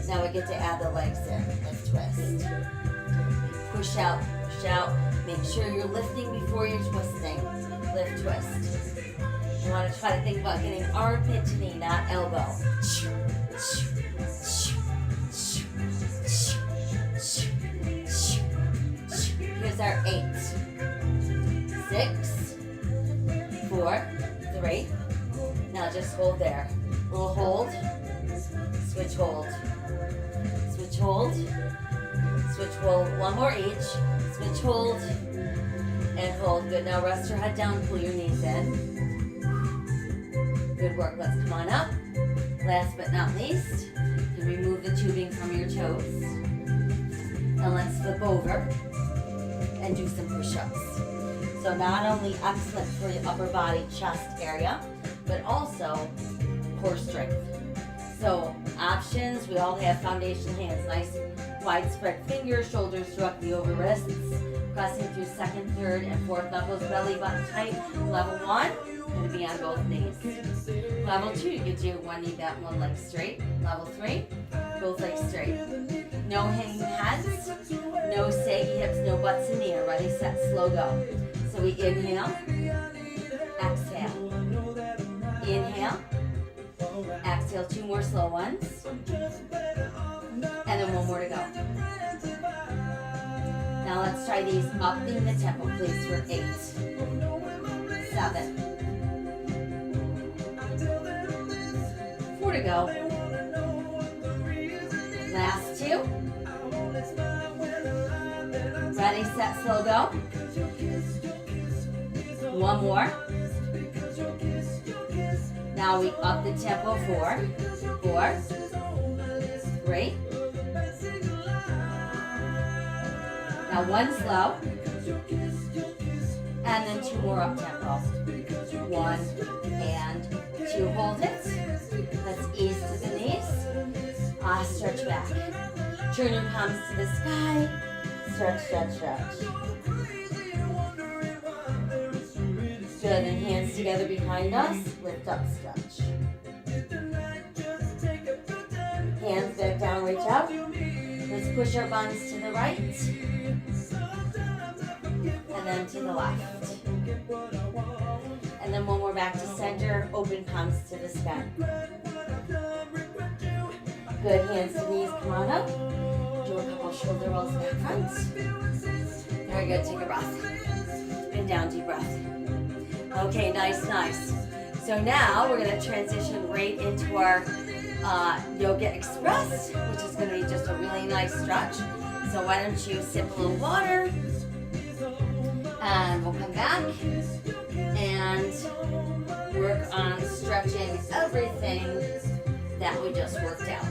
Now we get to add the legs in, lift, twist. Push out, push out. Make sure you're lifting before you're twisting. Lift, twist. You want to try to think about getting armpit to knee, not elbow. Here's our 8. 6, 4, 3. Now just hold there. Little hold. Switch hold. Switch hold. Switch hold. 1 more each. Switch hold. And hold. Good. Now rest your head down. Pull your knees in. Good work. Let's come on up. Last but not least, you remove the tubing from your toes. Now let's flip over and do some push-ups. So not only excellent for your upper body chest area, but also core strength. So options, we all have foundation hands, nice widespread fingers, shoulders directly over wrists, pressing through 2nd, 3rd, and 4th knuckles, belly button tight. Level 1, going to be on both knees. Level 2, you could do 1 knee bent, 1 leg straight. Level 3, both legs straight. No hanging heads, no saggy hips, no butts in the air. Ready, set, slow, go. So we inhale, exhale, inhale, exhale, 2 more slow ones, and then 1 more to go. Now let's try these upping the tempo, please, for 8, 7, 4 to go. Last 2. Ready, set, slow, go. 1 more. Now we up the tempo, 4, 4, 3. Now 1 slow. And then 2 more up tempo. 1 and 2. Hold it. Let's ease to the knees. Stretch back. Turn your palms to the sky. Stretch, stretch, stretch. Good, and hands together behind us. Lift up, stretch. Hands back down, reach up. Let's push our buns to the right. and then to the left. And then when we're back to center, open palms to the sky. Good, hands to knees, come on up. Do a couple shoulder rolls back front. Very good, take a breath. And down, deep breath. Okay, nice, nice. So now we're gonna transition right into our Yoga Express, which is gonna be just a really nice stretch. So why don't you sip a little water, and we'll come back and work on stretching everything that we just worked out.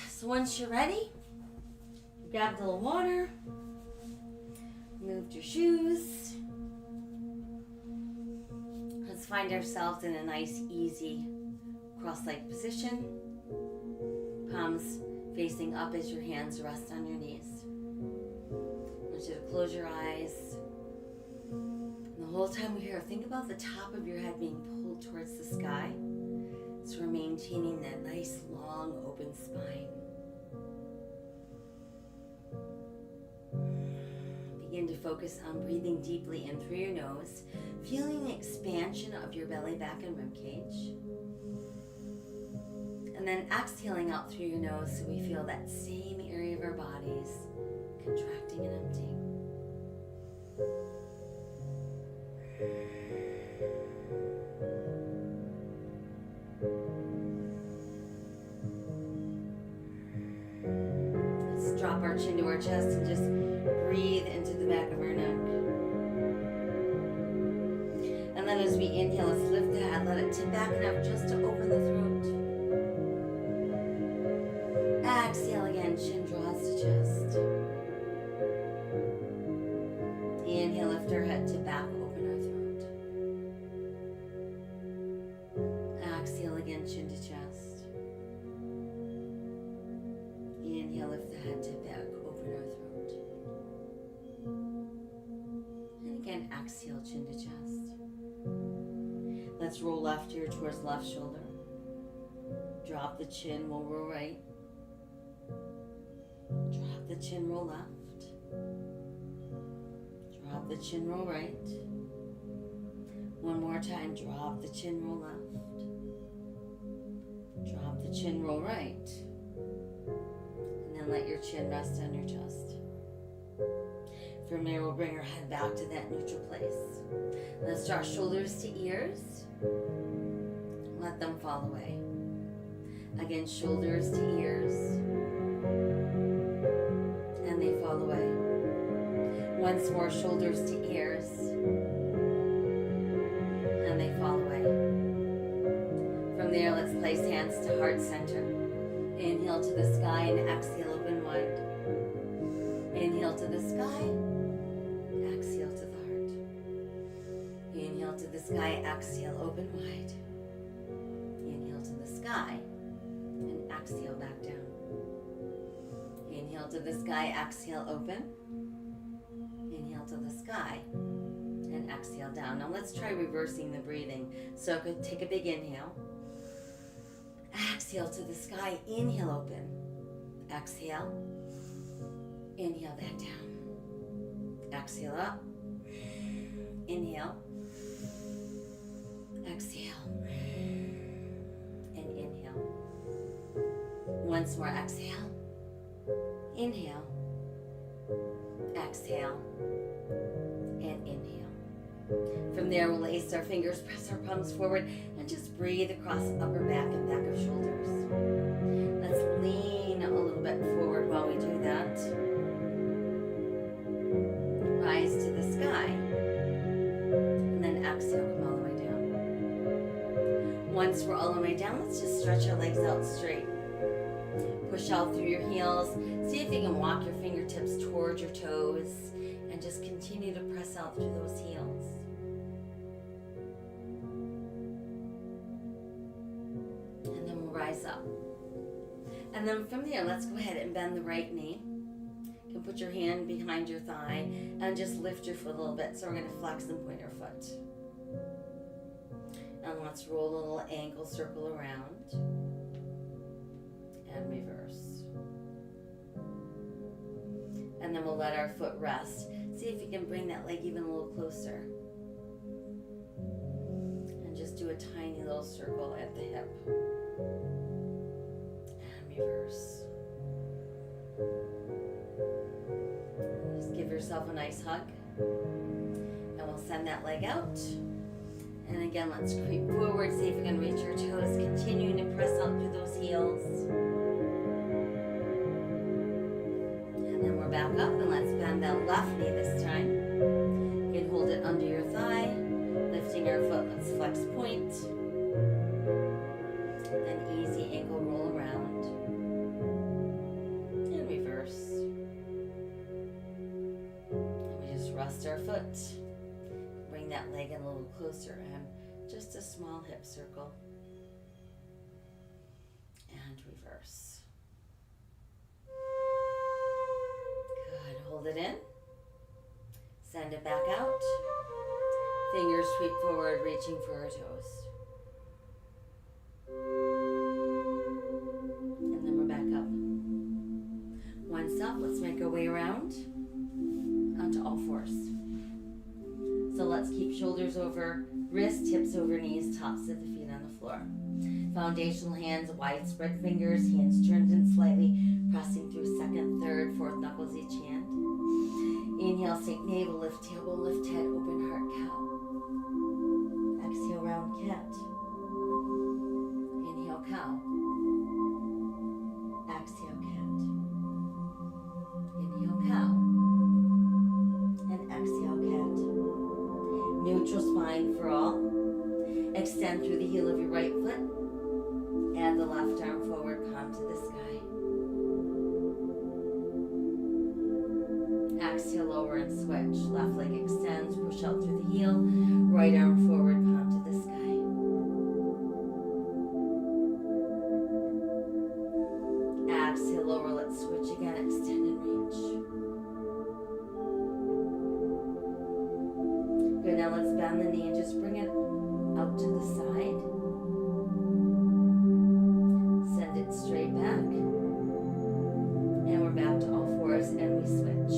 So once you're ready, grab a little water, moved your shoes. Let's find ourselves in a nice, easy cross-legged position. Palms facing up as your hands rest on your knees. I want you to close your eyes. And the whole time we're here, think about the top of your head being pulled towards the sky. So we're maintaining that nice, long, open spine. Begin to focus on breathing deeply in through your nose, feeling the expansion of your belly, back, and rib cage. And then exhaling out through your nose so we feel that same area of our bodies contracting and emptying. Let's drop our chin to our chest and just breathe into the back of our neck. And then as we inhale, let's lift the head, let it tip back enough just to open the throat. Exhale again, chin draws to chest. Inhale, lift our head, tip back, open our throat. Exhale again, chin to chest. Inhale, lift the head, tip back, open our throat. And again, exhale, chin to chest. Let's roll left ear towards left shoulder. Drop the chin, we'll roll right. Drop the chin, roll left. Drop the chin, roll right. One more time, drop the chin, roll left. Drop the chin, roll right. And then let your chin rest on your chest. From there, we'll bring our head back to that neutral place. Let's draw shoulders to ears. Let them fall away. Again, shoulders to ears. And they fall away. Once more, shoulders to ears. And they fall away. From there, let's place hands to heart center. Inhale to the sky and exhale, open wide. Inhale to the sky. Exhale to the heart. Inhale to the sky, exhale, open wide. Inhale to the sky and exhale back down. Inhale to the sky, exhale, open. Inhale to the sky and exhale down. Now let's try reversing the breathing. So take a big inhale. Exhale to the sky, inhale, open. Exhale. Inhale back down. Exhale up. Inhale. Exhale. And inhale. Once more, exhale. Inhale. Exhale. And inhale. From there, we'll lace our fingers, press our palms forward, and just breathe across upper back and back of shoulders. Let's lean a little bit forward while we do that. Rise to the sky. And then exhale, come all the way down. Once we're all the way down, let's just stretch our legs out straight. Push out through your heels. See if you can walk your fingertips towards your toes and just continue to press out through those heels. rise up. And then from there, let's go ahead and bend the right knee. You can put your hand behind your thigh and just lift your foot a little bit. So we're going to flex and point our foot. And let's roll a little ankle circle around. And reverse. And then we'll let our foot rest. See if you can bring that leg even a little closer. And just do a tiny little circle at the hip. And reverse. Just give yourself a nice hug. And we'll send that leg out. And again, let's creep forward. See if you can reach your toes. Continuing to press out through those heels. And then we're back up. And let's bend that left knee this time. You can hold it under your thigh. Lifting our foot. Let's flex point. And easy ankle roll around. And reverse. And we just rest our foot. Bring that leg in a little closer and just a small hip circle. And reverse. Good. Hold it in. Send it back out. Fingers sweep forward, reaching for our toes. And then we're back up. One stop. Let's make our way around onto all fours. So let's keep shoulders over wrists, hips over knees, tops of the feet on the floor. Foundational hands, widespread fingers, hands turned in slightly, pressing through second, third, fourth knuckles each hand. Inhale, sink navel, lift tailbone, lift head, open heart, cow. Exhale, round cat. Inhale, cow. Exhale, cat. Inhale, cow. And exhale, cat. Neutral spine for all. Extend through the heel of your right foot. Add the left arm forward, palm to the sky. Exhale, lower and switch. Left leg extends, push out through the heel. Right arm forward, palm to the sky. Exhale, lower, let's switch again, extend and reach. Good, now let's bend the knee and just bring it out to the side. Send it straight back. And we're back to all fours and we switch.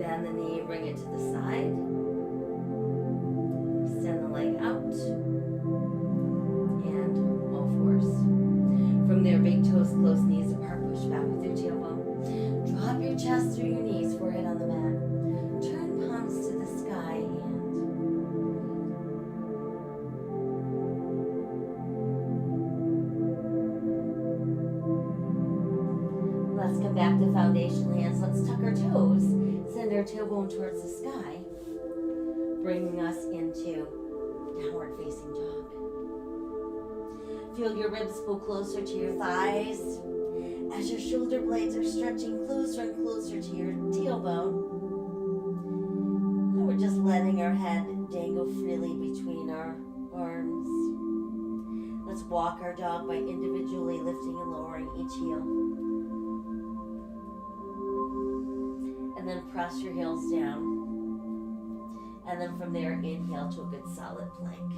Bend the knee, bring it to the side. Extend the leg out. And all fours. From there, big toes close, knees apart, push back with your tailbone. Drop your chest through your knees, forehead on the mat. Turn palms to the sky and let's come back to foundational hands. Let's tuck our toes. Send our tailbone towards the sky, bringing us into downward facing dog. Feel your ribs pull closer to your thighs as your shoulder blades are stretching closer and closer to your tailbone. And we're just letting our head dangle freely between our arms. Let's walk our dog by individually lifting and lowering each heel. And then press your heels down. And then from there, inhale to a good solid plank.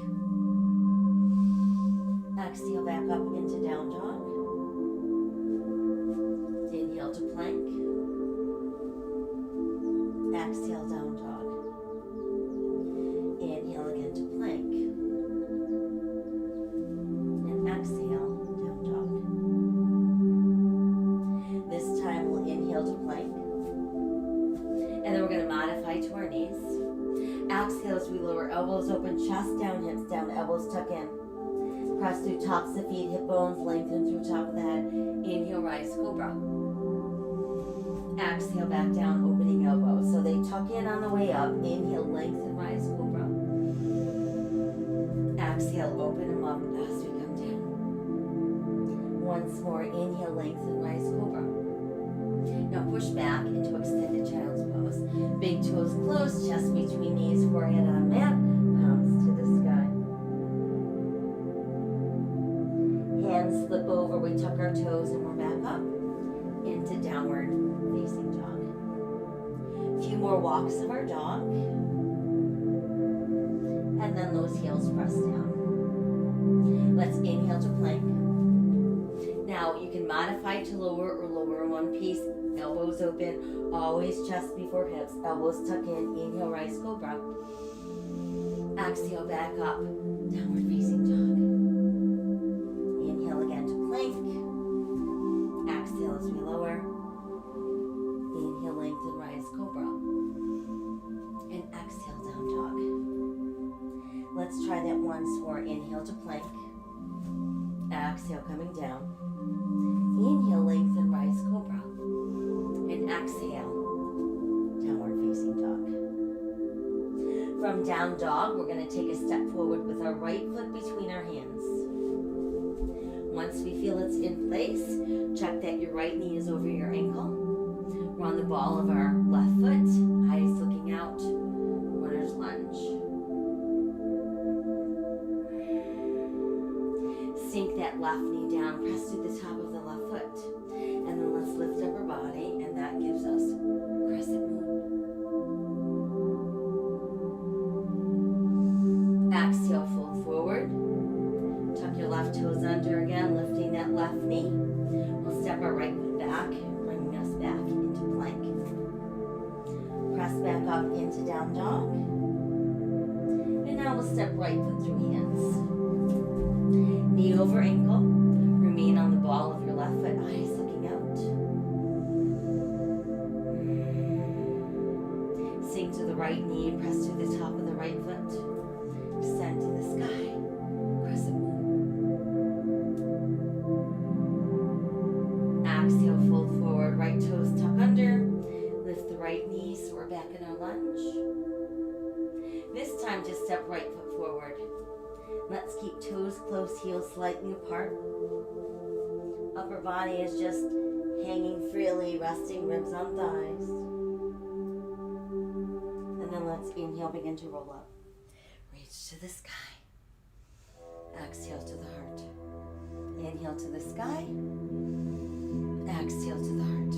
Exhale back up into down dog. Inhale to plank. Exhale, down dog. Inhale again to plank. And exhale, down dog. This time we'll inhale to plank. And then we're going to modify to our knees. Exhale as we lower elbows open, chest down, hips down, elbows tuck in. Press through tops of the feet, hip bones lengthen through top of the head. Inhale, rise, cobra. Exhale, back down, opening elbows. So they tuck in on the way up. Inhale, lengthen, rise, cobra. Exhale, open them up as we come down. Once more, inhale, lengthen, rise, cobra. Now push back into extended child's pose. Big toes closed, chest between knees, forehead on mat, palms to the sky. then slip over, we tuck our toes and we're back up into downward facing dog. A few more walks of our dog. And then those heels press down. Let's inhale to plank. Now you can modify to lower or lower in one piece. Elbows open, always chest before hips. Elbows tuck in, inhale, rise, cobra. Exhale, back up, downward facing dog. Inhale again to plank. Exhale as we lower. Inhale, lengthen, rise, cobra. And exhale, down dog. Let's try that once more. Inhale to plank. Exhale, coming down. Inhale, lengthen, rise, cobra. And exhale, downward facing dog. From down dog, we're going to take a step forward with our right foot between our hands. Once we feel it's in place, check that your right knee is over your ankle. We're on the ball of our left foot, eyes looking out, runner's lunge. Sink that left knee down, press through the top of the left foot. And then let's lift up our body, and that gives us crescent moon. Exhale, fold forward. Tuck your left toes under again, lifting that left knee. We'll step our right foot back, bringing us back into plank. Press back up into down dog. And now we'll step right foot through hands. Knee over ankle. Remain on the ball of your left foot, eyes looking out. Sink to the right knee, press to the top of the right foot. Descend to the sky. Crescent moon. Exhale, fold forward, right toes tuck under. Lift the right knee so we're back in our lunge. This time just step right foot forward. Let's keep toes close, heels slightly apart. Upper body is just hanging freely, resting ribs on thighs. And then let's inhale, begin to roll up. Reach to the sky. Exhale to the heart. Inhale to the sky. Exhale to the heart.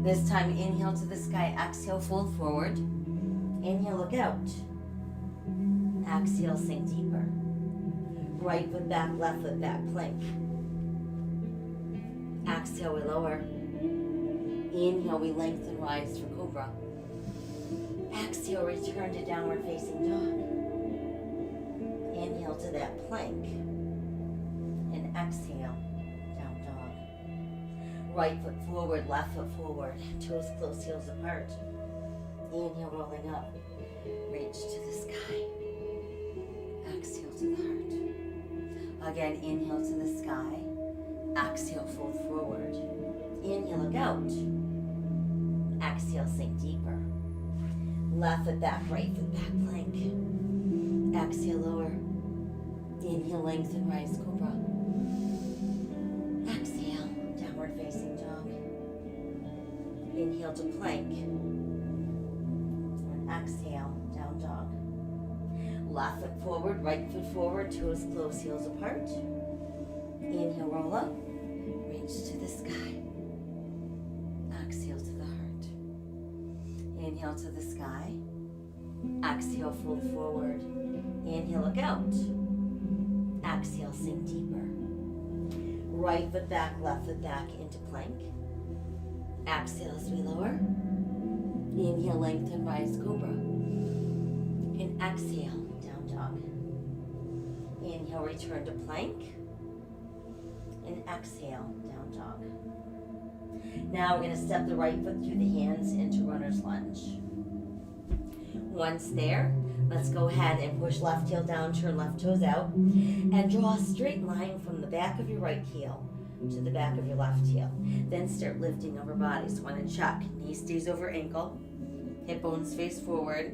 This time, inhale to the sky. Exhale, fold forward. Inhale, look out. Exhale, sink deeper. Right foot back, left foot back, plank. Exhale, we lower. Inhale, we lengthen, rise for cobra. Exhale, return to downward facing dog. Inhale to that plank. And exhale, down dog. Right foot forward, left foot forward. Toes close, heels apart. Inhale, rolling up. Reach to the sky. Exhale to the heart. Again, inhale to the sky. Exhale, fold forward. Inhale, look out. Exhale, sink deeper. Left foot back, right foot back, plank. Exhale, lower. Inhale, lengthen, rise, cobra. Exhale, downward facing dog. Inhale to plank. And exhale, down dog. Left foot forward, right foot forward, toes close, heels apart. Inhale, roll up. Reach to the sky. Exhale to the heart. Inhale to the sky. Exhale, fold forward. Inhale, look out. Exhale, sink deeper. Right foot back, left foot back into plank. Exhale as we lower. Inhale, lengthen, rise, cobra. And exhale, down dog. Inhale, return to plank. And exhale, down dog. Now we're going to step the right foot through the hands into runner's lunge. Once there, let's go ahead and push left heel down, turn left toes out, and draw a straight line from the back of your right heel to the back of your left heel. Then start lifting over body. So want to check. Knee stays over ankle, hip bones face forward,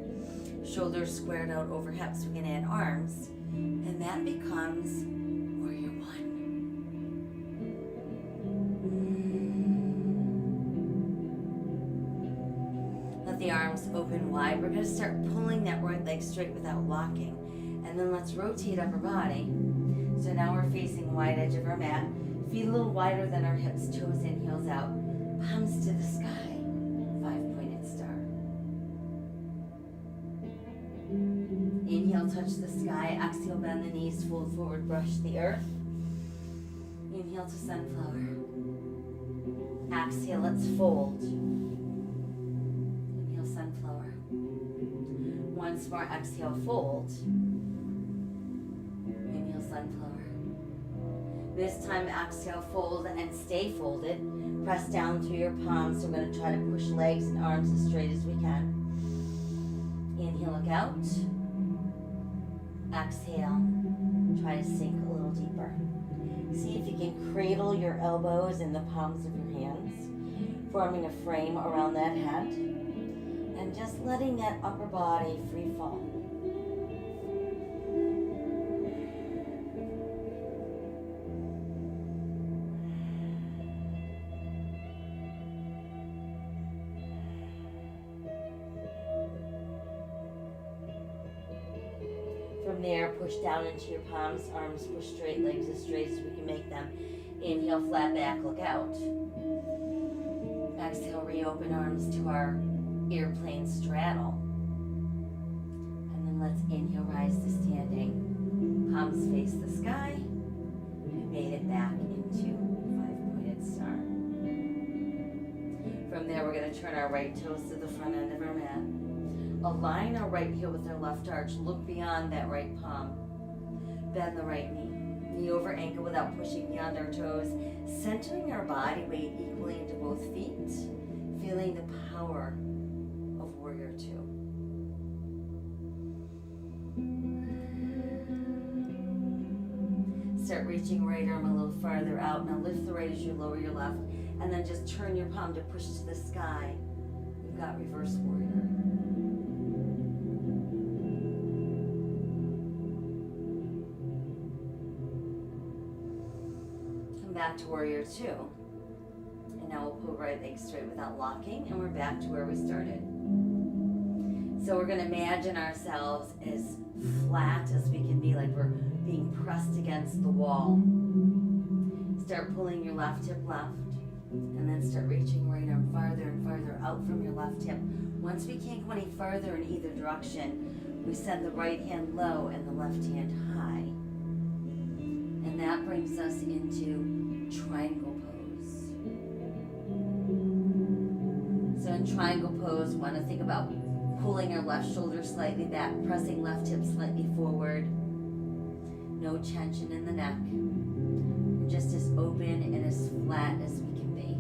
shoulders squared out over hips. We can add arms, and that becomes warrior one. Let the arms open wide. We're going to start pulling that right leg straight without locking. And then let's rotate upper body. So now we're facing wide edge of our mat. Feet a little wider than our hips, toes in, heels out. Palms to the sky, 5-pointed star. Inhale, touch the sky. Exhale, bend the knees, fold forward, brush the earth. Inhale to sunflower. Exhale, let's fold. Inhale, sunflower. Once more, exhale, fold. Inhale, sunflower. This time, exhale, fold and stay folded. Press down through your palms. So we're going to try to push legs and arms as straight as we can. Inhale, look out. Exhale, try to sink a little deeper. See if you can cradle your elbows in the palms of your hands, forming a frame around that head, and just letting that upper body free fall. From there, push down into your palms, arms push straight, legs as straight as we can make them. Inhale, flat back, look out. Exhale, reopen arms to our airplane straddle. And then let's inhale, rise to standing. Palms face the sky. We made it back into 5-pointed star. From there, we're going to turn our right toes to the front end of our mat. Align our right heel with our left arch. Look beyond that right palm. Bend the right knee. Knee over ankle without pushing beyond our toes. Centering our body weight equally into both feet. Feeling the power of Warrior Two. Start reaching right arm a little farther out. Now lift the right as you lower your left. And then just turn your palm to push to the sky. You've got reverse warrior. Back to Warrior Two. And now we'll pull right leg straight without locking, and we're back to where we started. So we're going to imagine ourselves as flat as we can be, like we're being pressed against the wall. Start pulling your left hip left, and then start reaching right arm farther and farther out from your left hip. Once we can't go any farther in either direction, we send the right hand low and the left hand high. And that brings us into triangle pose. So in triangle pose, want to think about pulling our left shoulder slightly back, pressing left hip slightly forward. No tension in the neck. We're just as open and as flat as we can be.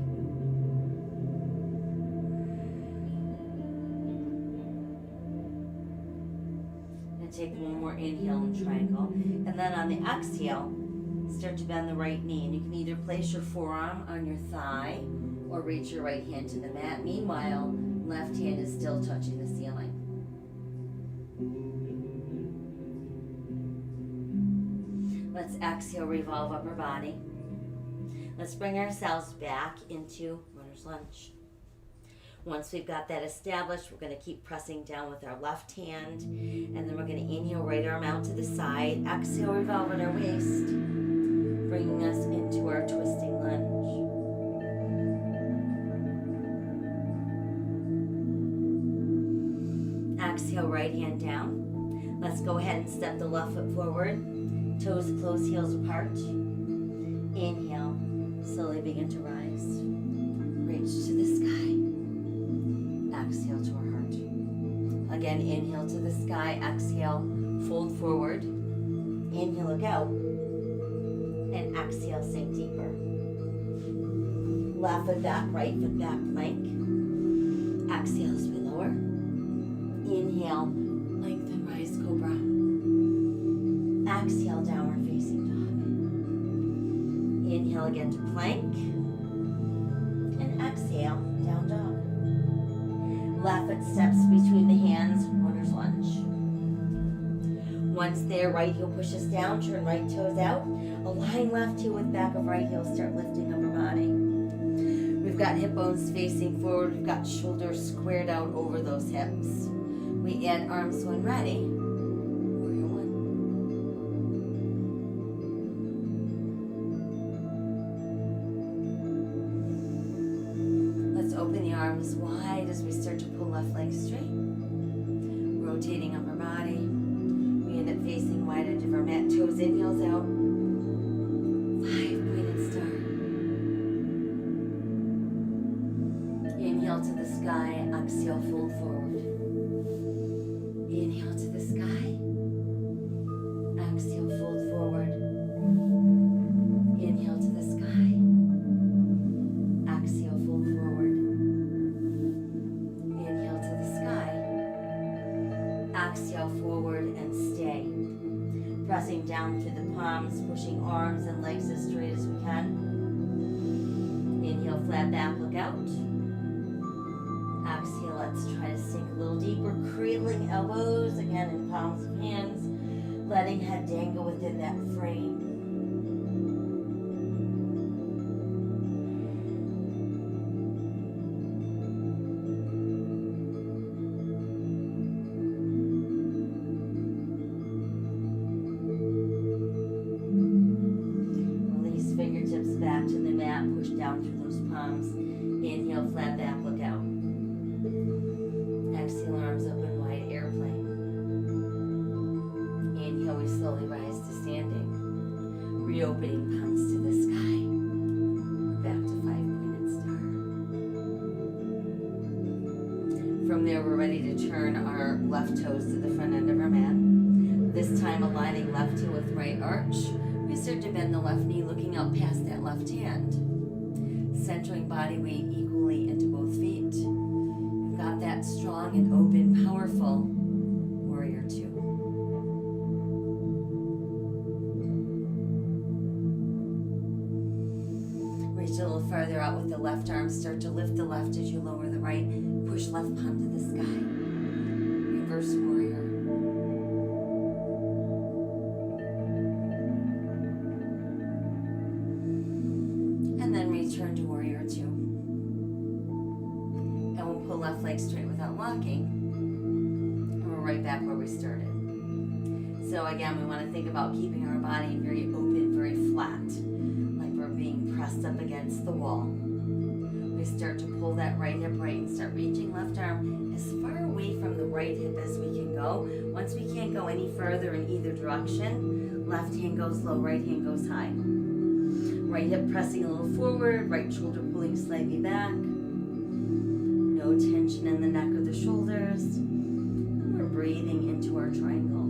And take one more inhale in triangle. And then on the exhale, start to bend the right knee, and you can either place your forearm on your thigh or reach your right hand to the mat. Meanwhile, left hand is still touching the ceiling. Let's exhale, revolve upper body. Let's bring ourselves back into runner's lunge. Once we've got that established, we're going to keep pressing down with our left hand, and then we're going to inhale, right arm out to the side. Exhale, revolve at our waist, bringing us into our twisting lunge. Exhale, right hand down. Let's go ahead and step the left foot forward. Toes close, heels apart. Inhale, slowly begin to rise. Reach to the sky. Exhale to our heart. Again, inhale to the sky. Exhale, fold forward. Inhale, look out. And exhale, sink deeper. Left foot back, right foot back, plank. Exhale as we lower. Inhale, lengthen, rise, cobra. Exhale, downward facing dog. Inhale again to plank. And exhale, down dog. Left foot steps between the hands, runner's lunge. Once there, right heel pushes down, turn right toes out. Align left heel with back of right heel, start lifting upper body. We've got hip bones facing forward, we've got shoulders squared out over those hips. We add arms when ready. Warrior One. open the arms wide as we start to pull left leg straight. Rotating upper body. We end up facing wide edge of our mat. Toes in, heels out. 5 pointed star. Inhale to the sky. Exhale, fold forward. Inhale to the sky. Exhale, fold forward. Inhale to the sky. Exhale, fold forward. Inhale to the sky. Exhale, forward and stay. Pressing down through the palms, pushing arms and legs as straight as we can. Inhale, flat back, look out. Exhale, let's try to sink a little deeper, cradling elbows, again in palms of hands, letting head dangle within that frame. Release fingertips back to the mat, push down through those palms. Inhale, flat back, look out. Exhale, arms open wide, airplane. Inhale, we slowly rise to standing. Reopening palms to the sky. Back to 5 pointed star. From there, we're ready to turn our left toes to the front end of our mat. This time aligning left heel with right arch. We start to bend the left knee, looking out past that left hand. Centering body weight equally into both feet. You've got that strong and open, powerful warrior two. Reach a little farther out with the left arm. Start to lift the left as you lower the right. Push left palm to the sky. Reverse warrior. And then return to warrior two. And we'll pull left leg straight without locking. And we're right back where we started. So again, we want to think about keeping our body very open, very flat. Like we're being pressed up against the wall. We start to pull that right hip right and start reaching left arm as far away from the right hip as we can go. Once we can't go any further in either direction, left hand goes low, right hand goes high. Right hip pressing a little forward, right shoulder pulling slightly back. No tension in the neck or the shoulders. And we're breathing into our triangle.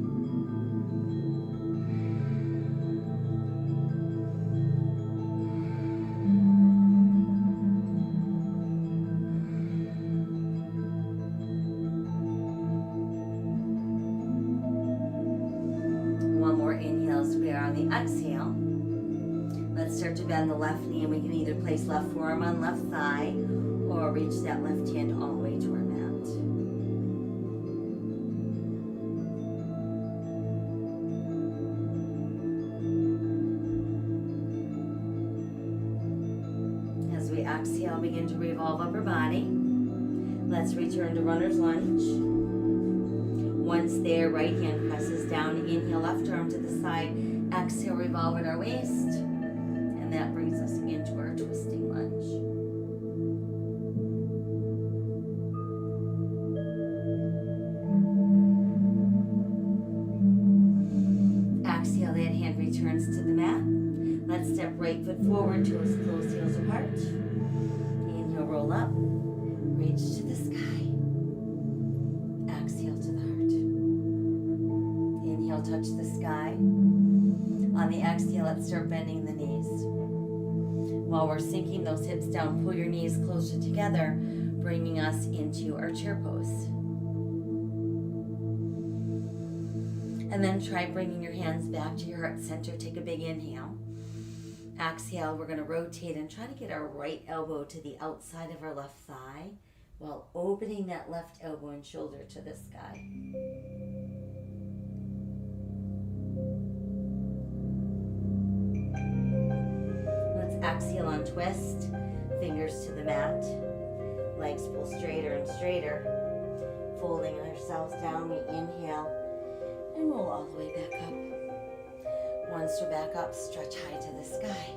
One more inhale as we are on the exhale. Let's start to bend the left knee, and we can either place left forearm on left thigh or reach that left hand all the way to our mat. As we exhale, begin to revolve upper body. Let's return to runner's lunge. Once there, right hand presses down. Inhale, left arm to the side. Exhale, revolve at our waist. And that brings us into our twisting lunge. Exhale, that hand returns to the mat. Let's step right foot forward, toes close, heels apart. Inhale, roll up. Reach to the sky. Exhale to the heart. Inhale, touch the sky. On the exhale, let's start bending the knees. While we're sinking those hips down, pull your knees closer together, bringing us into our chair pose. And then try bringing your hands back to your heart center. Take a big inhale. Exhale, we're going to rotate and try to get our right elbow to the outside of our left thigh while opening that left elbow and shoulder to the sky. Exhale on twist, fingers to the mat, legs pull straighter and straighter. Folding ourselves down, we inhale and roll all the way back up. Once we're back up, stretch high to the sky.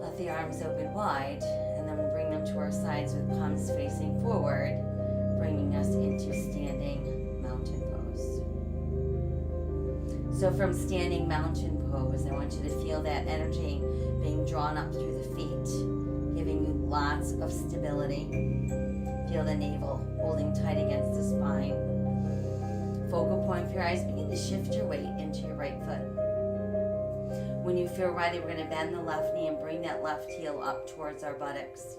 Let the arms open wide, And then we'll bring them to our sides with palms facing forward, bringing us into standing mountain pose. So from standing mountain pose, I want you to feel that energy being drawn up through the feet, giving you lots of stability. Feel the navel holding tight against the spine. Focal point for your eyes, begin to shift your weight into your right foot. When you feel ready, we're going to bend the left knee and bring that left heel up towards our buttocks.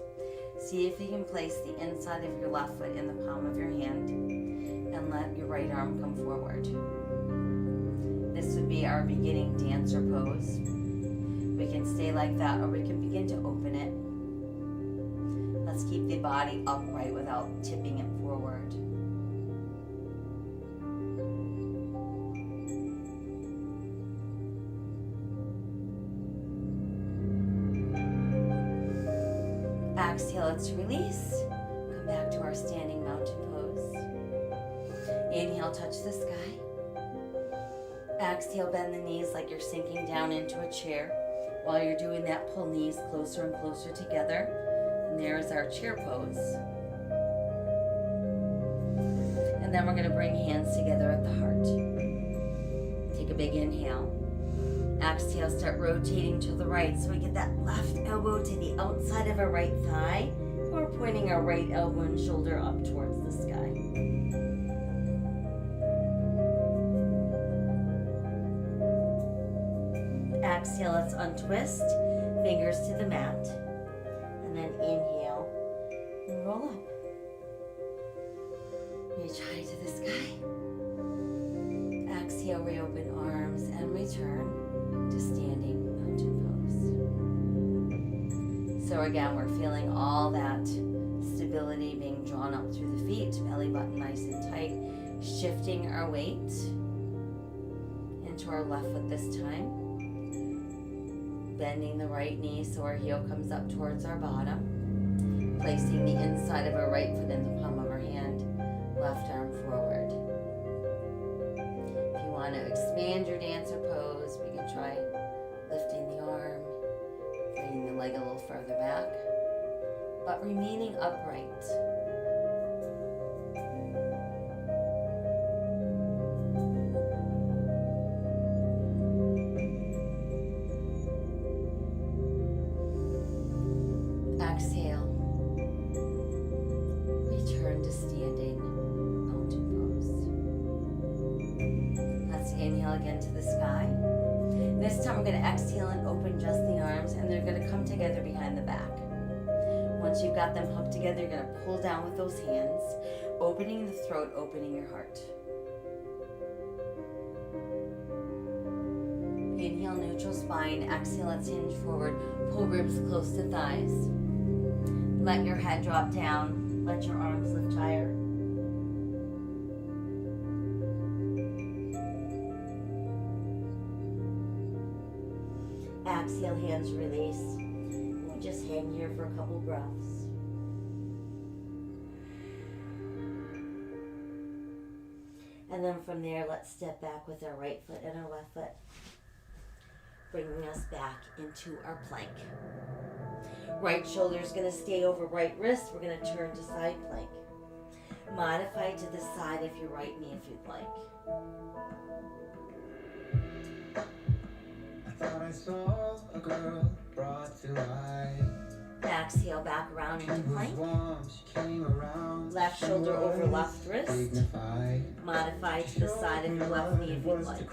See if you can place the inside of your left foot in the palm of your hand and let your right arm come forward. This would be our beginning dancer pose. We can stay like that or we can begin to open it. Let's keep the body upright without tipping it forward. Exhale, let's release. Come back to our standing mountain pose. Inhale, touch the sky. Exhale, bend the knees like you're sinking down into a chair. While you're doing that, pull knees closer and closer together. And there is our chair pose. And then we're going to bring hands together at the heart. Take a big inhale. Exhale, start rotating to the right so we get that left elbow to the outside of our right thigh. We're pointing our right elbow and shoulder up towards the sky. Exhale, let's untwist, fingers to the mat. And then inhale and roll up. Reach high to the sky. Exhale, reopen arms and return to standing mountain pose. So again, we're feeling all that stability being drawn up through the feet, belly button nice and tight, shifting our weight into our left foot this time. Bending the right knee so our heel comes up towards our bottom. Placing the inside of our right foot in the palm of our hand, left arm forward. If you want to expand your dancer pose, we can try lifting the arm, bringing the leg a little further back, but remaining upright. Exhale. Return to standing mountain pose. Let's inhale again to the sky. This time we're going to exhale and open just the arms, and they're going to come together behind the back. Once you've got them hugged together, you're going to pull down with those hands, opening the throat, opening your heart. Inhale, neutral spine. Exhale, let's hinge forward. Pull ribs close to thighs. Let your head drop down. Let your arms lift higher. Exhale, hands release. We'll just hang here for a couple breaths. And then from there, let's step back with our right foot and our left foot, bringing us back into our plank. Right shoulder is going to stay over right wrist. We're going to turn to side plank. Modify to the side of your right knee if you'd like. I thought I saw a girl brought to life. Exhale, back around into plank. She came around. Left shoulder over left wrist. Dignified. Modify to the side of your left knee if you'd like.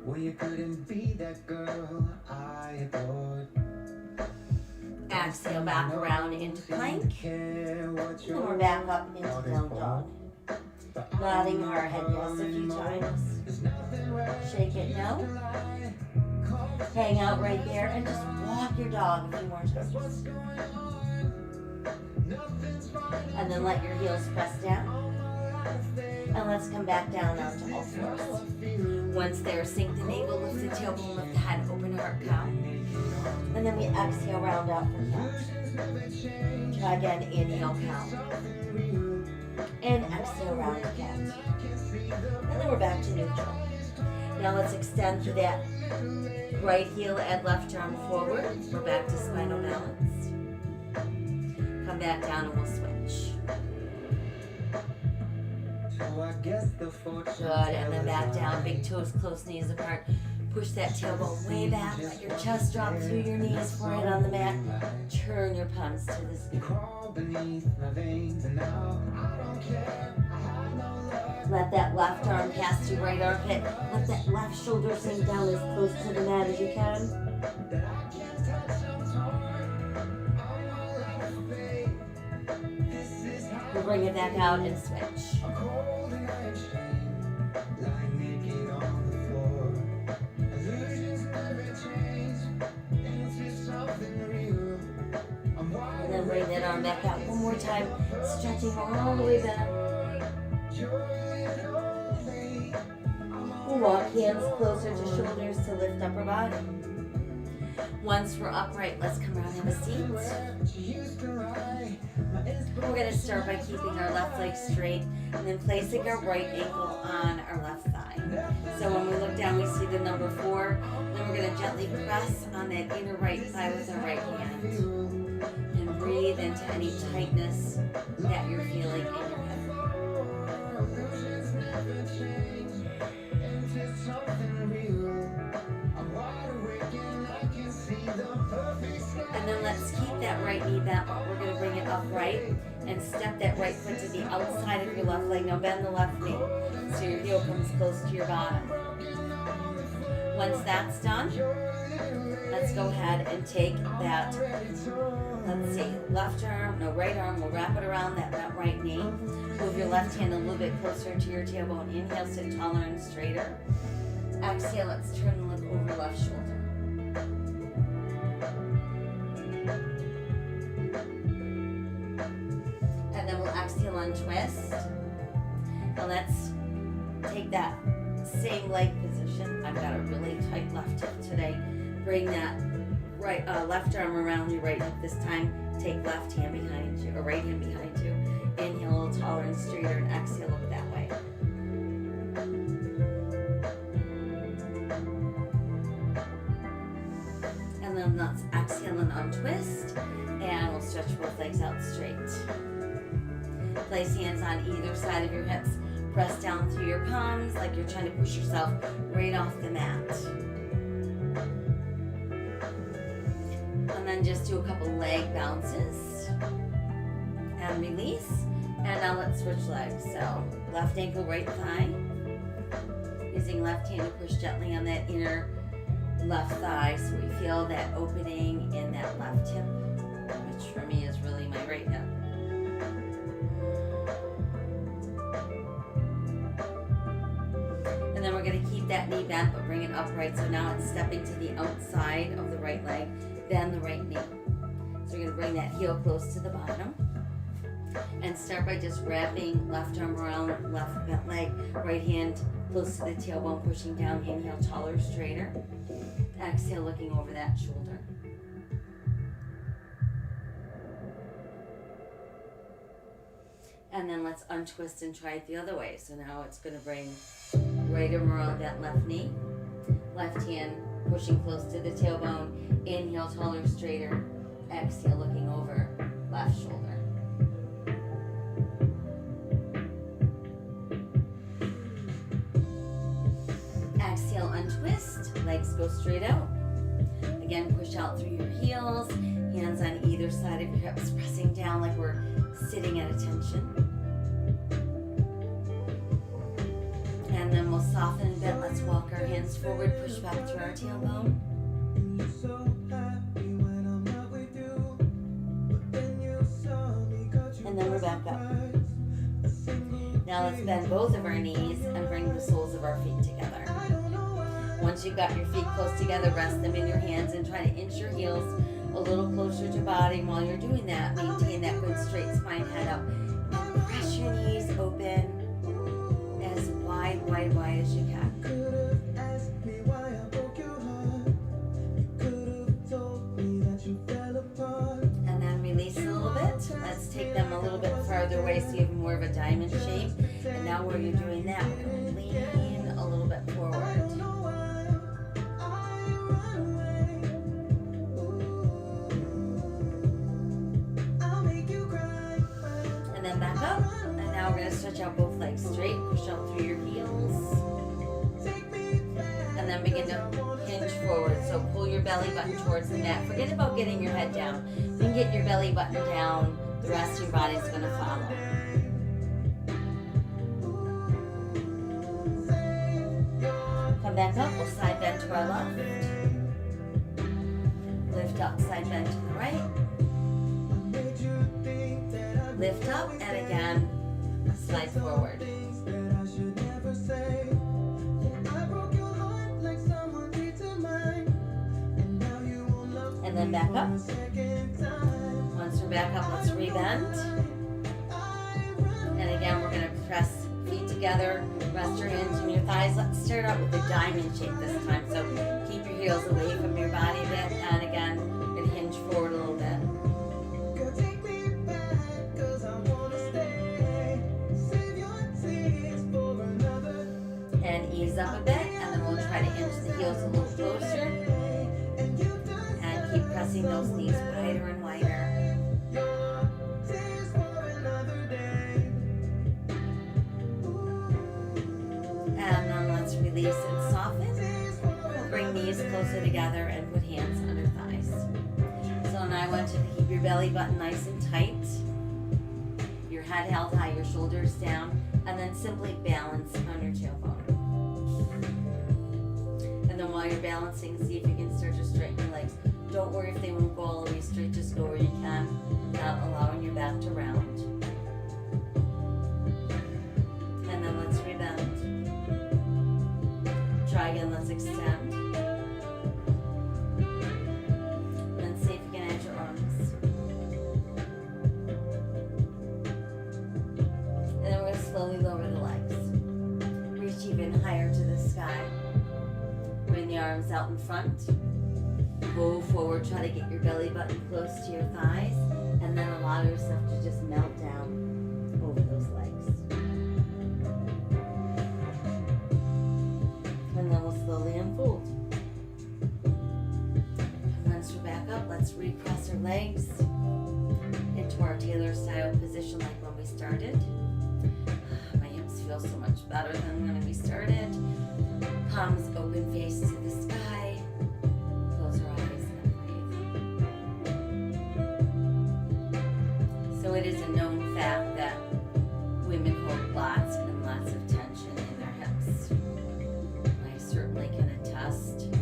Well, you couldn't be that girl I adored. Exhale, back around into plank. And then we're back up into down dog. Nodding our head yes a few times. Shake it no. Hang out right there and just walk your dog a few more times. And then let your heels press down. And let's come back down onto all fours. Once there, sink the navel, lift the tailbone, lift the head, open heart cow. And then we exhale, round out for cat. Try again, inhale, cow. And exhale, round the cat. And then we're back to neutral. Now let's extend through that right heel, add left arm forward. We're back to spinal balance. Come back down and we'll switch. Good, and then back down, big toes close, knees apart. Push that tailbone way back, let your chest drop through your knees, forehead on the mat. Turn your palms to the sky. Let that left arm pass through right armpit. Let that left shoulder sink down as close to the mat as you can. We'll bring it back out and switch. And then bring that arm back out one more time, stretching all the way back. We'll walk hands closer to shoulders to lift upper body. Once we're upright, let's come around and have a seat. We're going to start by keeping our left leg straight and then placing our right ankle on our left thigh. So when we look down, we see the number 4. Then we're going to gently press on that inner right thigh with our right hand. And breathe into any tightness that you're feeling in your head. And then let's keep that right knee bent. We're going to bring it upright and step that right foot to the outside of your left leg. Now bend the left knee so your heel comes close to your bottom. Once that's done, let's go ahead and take that, let's see, right arm, we'll wrap it around that right knee. Move your left hand a little bit closer to your tailbone. Inhale, sit taller and straighter. Exhale, let's turn and look over left shoulder. And then we'll exhale and twist. Now let's take that same leg position. I've got a really tight left hip today. Bring that left arm around your right hip this time. Take left hand behind you, or right hand behind you. Inhale a little taller and straighter, and exhale, look that way. And then let's exhale and untwist, and we'll stretch both legs out straight. Place hands on either side of your hips. Press down through your palms like you're trying to push yourself right off the mat. And then just do a couple leg bounces. And release. And now let's switch legs. So left ankle, right thigh. Using left hand to push gently on that inner left thigh so we feel that opening in that left hip, which for me is really my right hip. And then we're going to keep that knee bent but bring it upright. So now it's stepping to the outside of the right leg, then the right knee. So we're going to bring that heel close to the bottom. And start by just wrapping left arm around left bent leg, right hand close to the tailbone, pushing down. Inhale, taller, straighter. Exhale, looking over that shoulder. And then let's untwist and try it the other way. So now it's going to bring right arm around that left knee. Left hand pushing close to the tailbone. Inhale, taller, straighter. Exhale, looking over left shoulder. Exhale, untwist. Legs go straight out. Again, push out through your heels. Hands on either side of your hips, pressing down like we're sitting at attention. And then we'll soften a bit. Let's walk our hands forward, push back through our tailbone. And then we're back up. Now let's bend both of our knees and bring the soles of our feet together. Once you've got your feet close together, rest them in your hands and try to inch your heels a little closer to body. And while you're doing that, maintain that good straight spine, head up. And press your knees open as wide as you can. And then release a little bit. Let's take them a little bit farther away so you have more of a diamond shape. And now while you're doing that, we're going to lean a little bit forward. going to stretch out both legs straight, push out through your heels. And then begin to hinge forward. So pull your belly button towards the mat. Forget about getting your head down. You can get your belly button down. The rest of your body is going to follow. Come back up. We'll side bend to our left. Lift up, side bend to the right. Lift up, and again, slide forward. And then back up. Once we're back up, let's rebend. And again, we're going to press feet together, rest your hands on your thighs. Let's start out with a diamond shape this time. So keep your heels away from your body a bit. And again, we're going to hinge forward a little bit. And ease up a bit, and then we'll try to inch the heels a little closer. And keep pressing those knees wider and wider. And then let's release and soften. We'll bring knees closer together and put hands under thighs. So now I want you to keep your belly button nice and tight. Your head held high, your shoulders down, and then simply balance on your tailbone. And then while you're balancing, see if you can start to straighten your legs. Don't worry if they won't go all the way straight, just go where you can without allowing your back to round. And then let's rebend. Try again, let's extend. And then see if you can add your arms. And then we're going to slowly lower the legs. Reach even higher to the sky. Bring the arms out in front. Go forward, try to get your belly button close to your thighs, and then allow yourself to just melt down over those legs. And then we'll slowly unfold. And once we're back up, let's recross our legs into our tailor style position like when we started. My hips feel so much better than when we started. Palms open, face to the sky. Close our eyes and breathe. So it is a known fact that women hold lots and lots of tension in their hips. I certainly can attest to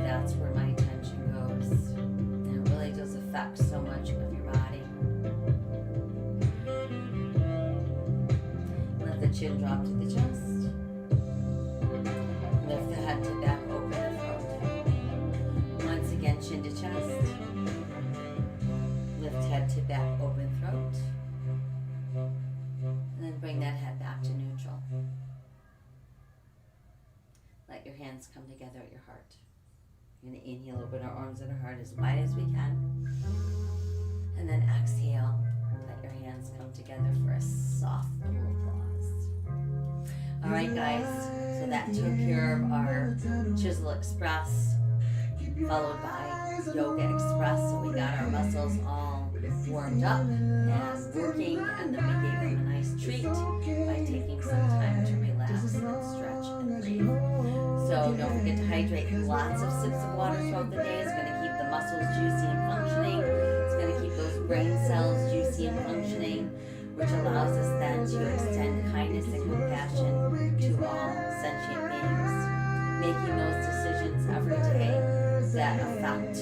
that's where my tension goes. And it really does affect so much of your body. Let the chin drop to the chest. Lift the head to back, open the throat. Once again, chin to chest. Lift head to back, open throat. And then bring that head back to neutral. Let your hands come together at your heart. We're going to inhale, open our arms and our heart as wide as we can. And then exhale, let your hands come together for a soft little applause. All right, guys. So that took care of our Chizel Express, followed by Yoga Express. So we got our muscles all warmed up and working, and then we gave them a nice treat by taking some time to relax and stretch and breathe. So don't forget to hydrate. Lots of sips of water throughout the day is going to keep the muscles juicy and functioning. It's going to keep those brain cells juicy and functioning, which allows us then to extend kindness and compassion to all sentient beings, making those decisions every day that affect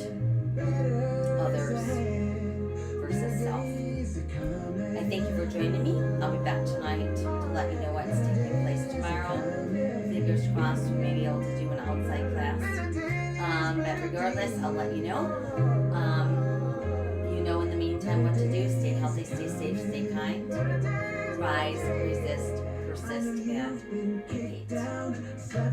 others versus self. I thank you for joining me. I'll be back tonight to let you know what's taking place tomorrow. Fingers crossed we may be able to do an outside class. But regardless, I'll let you know. You know in the meantime what to do. Stay healthy, stay safe, stay kind. Rise, resist, persist, and repeat. Namaste.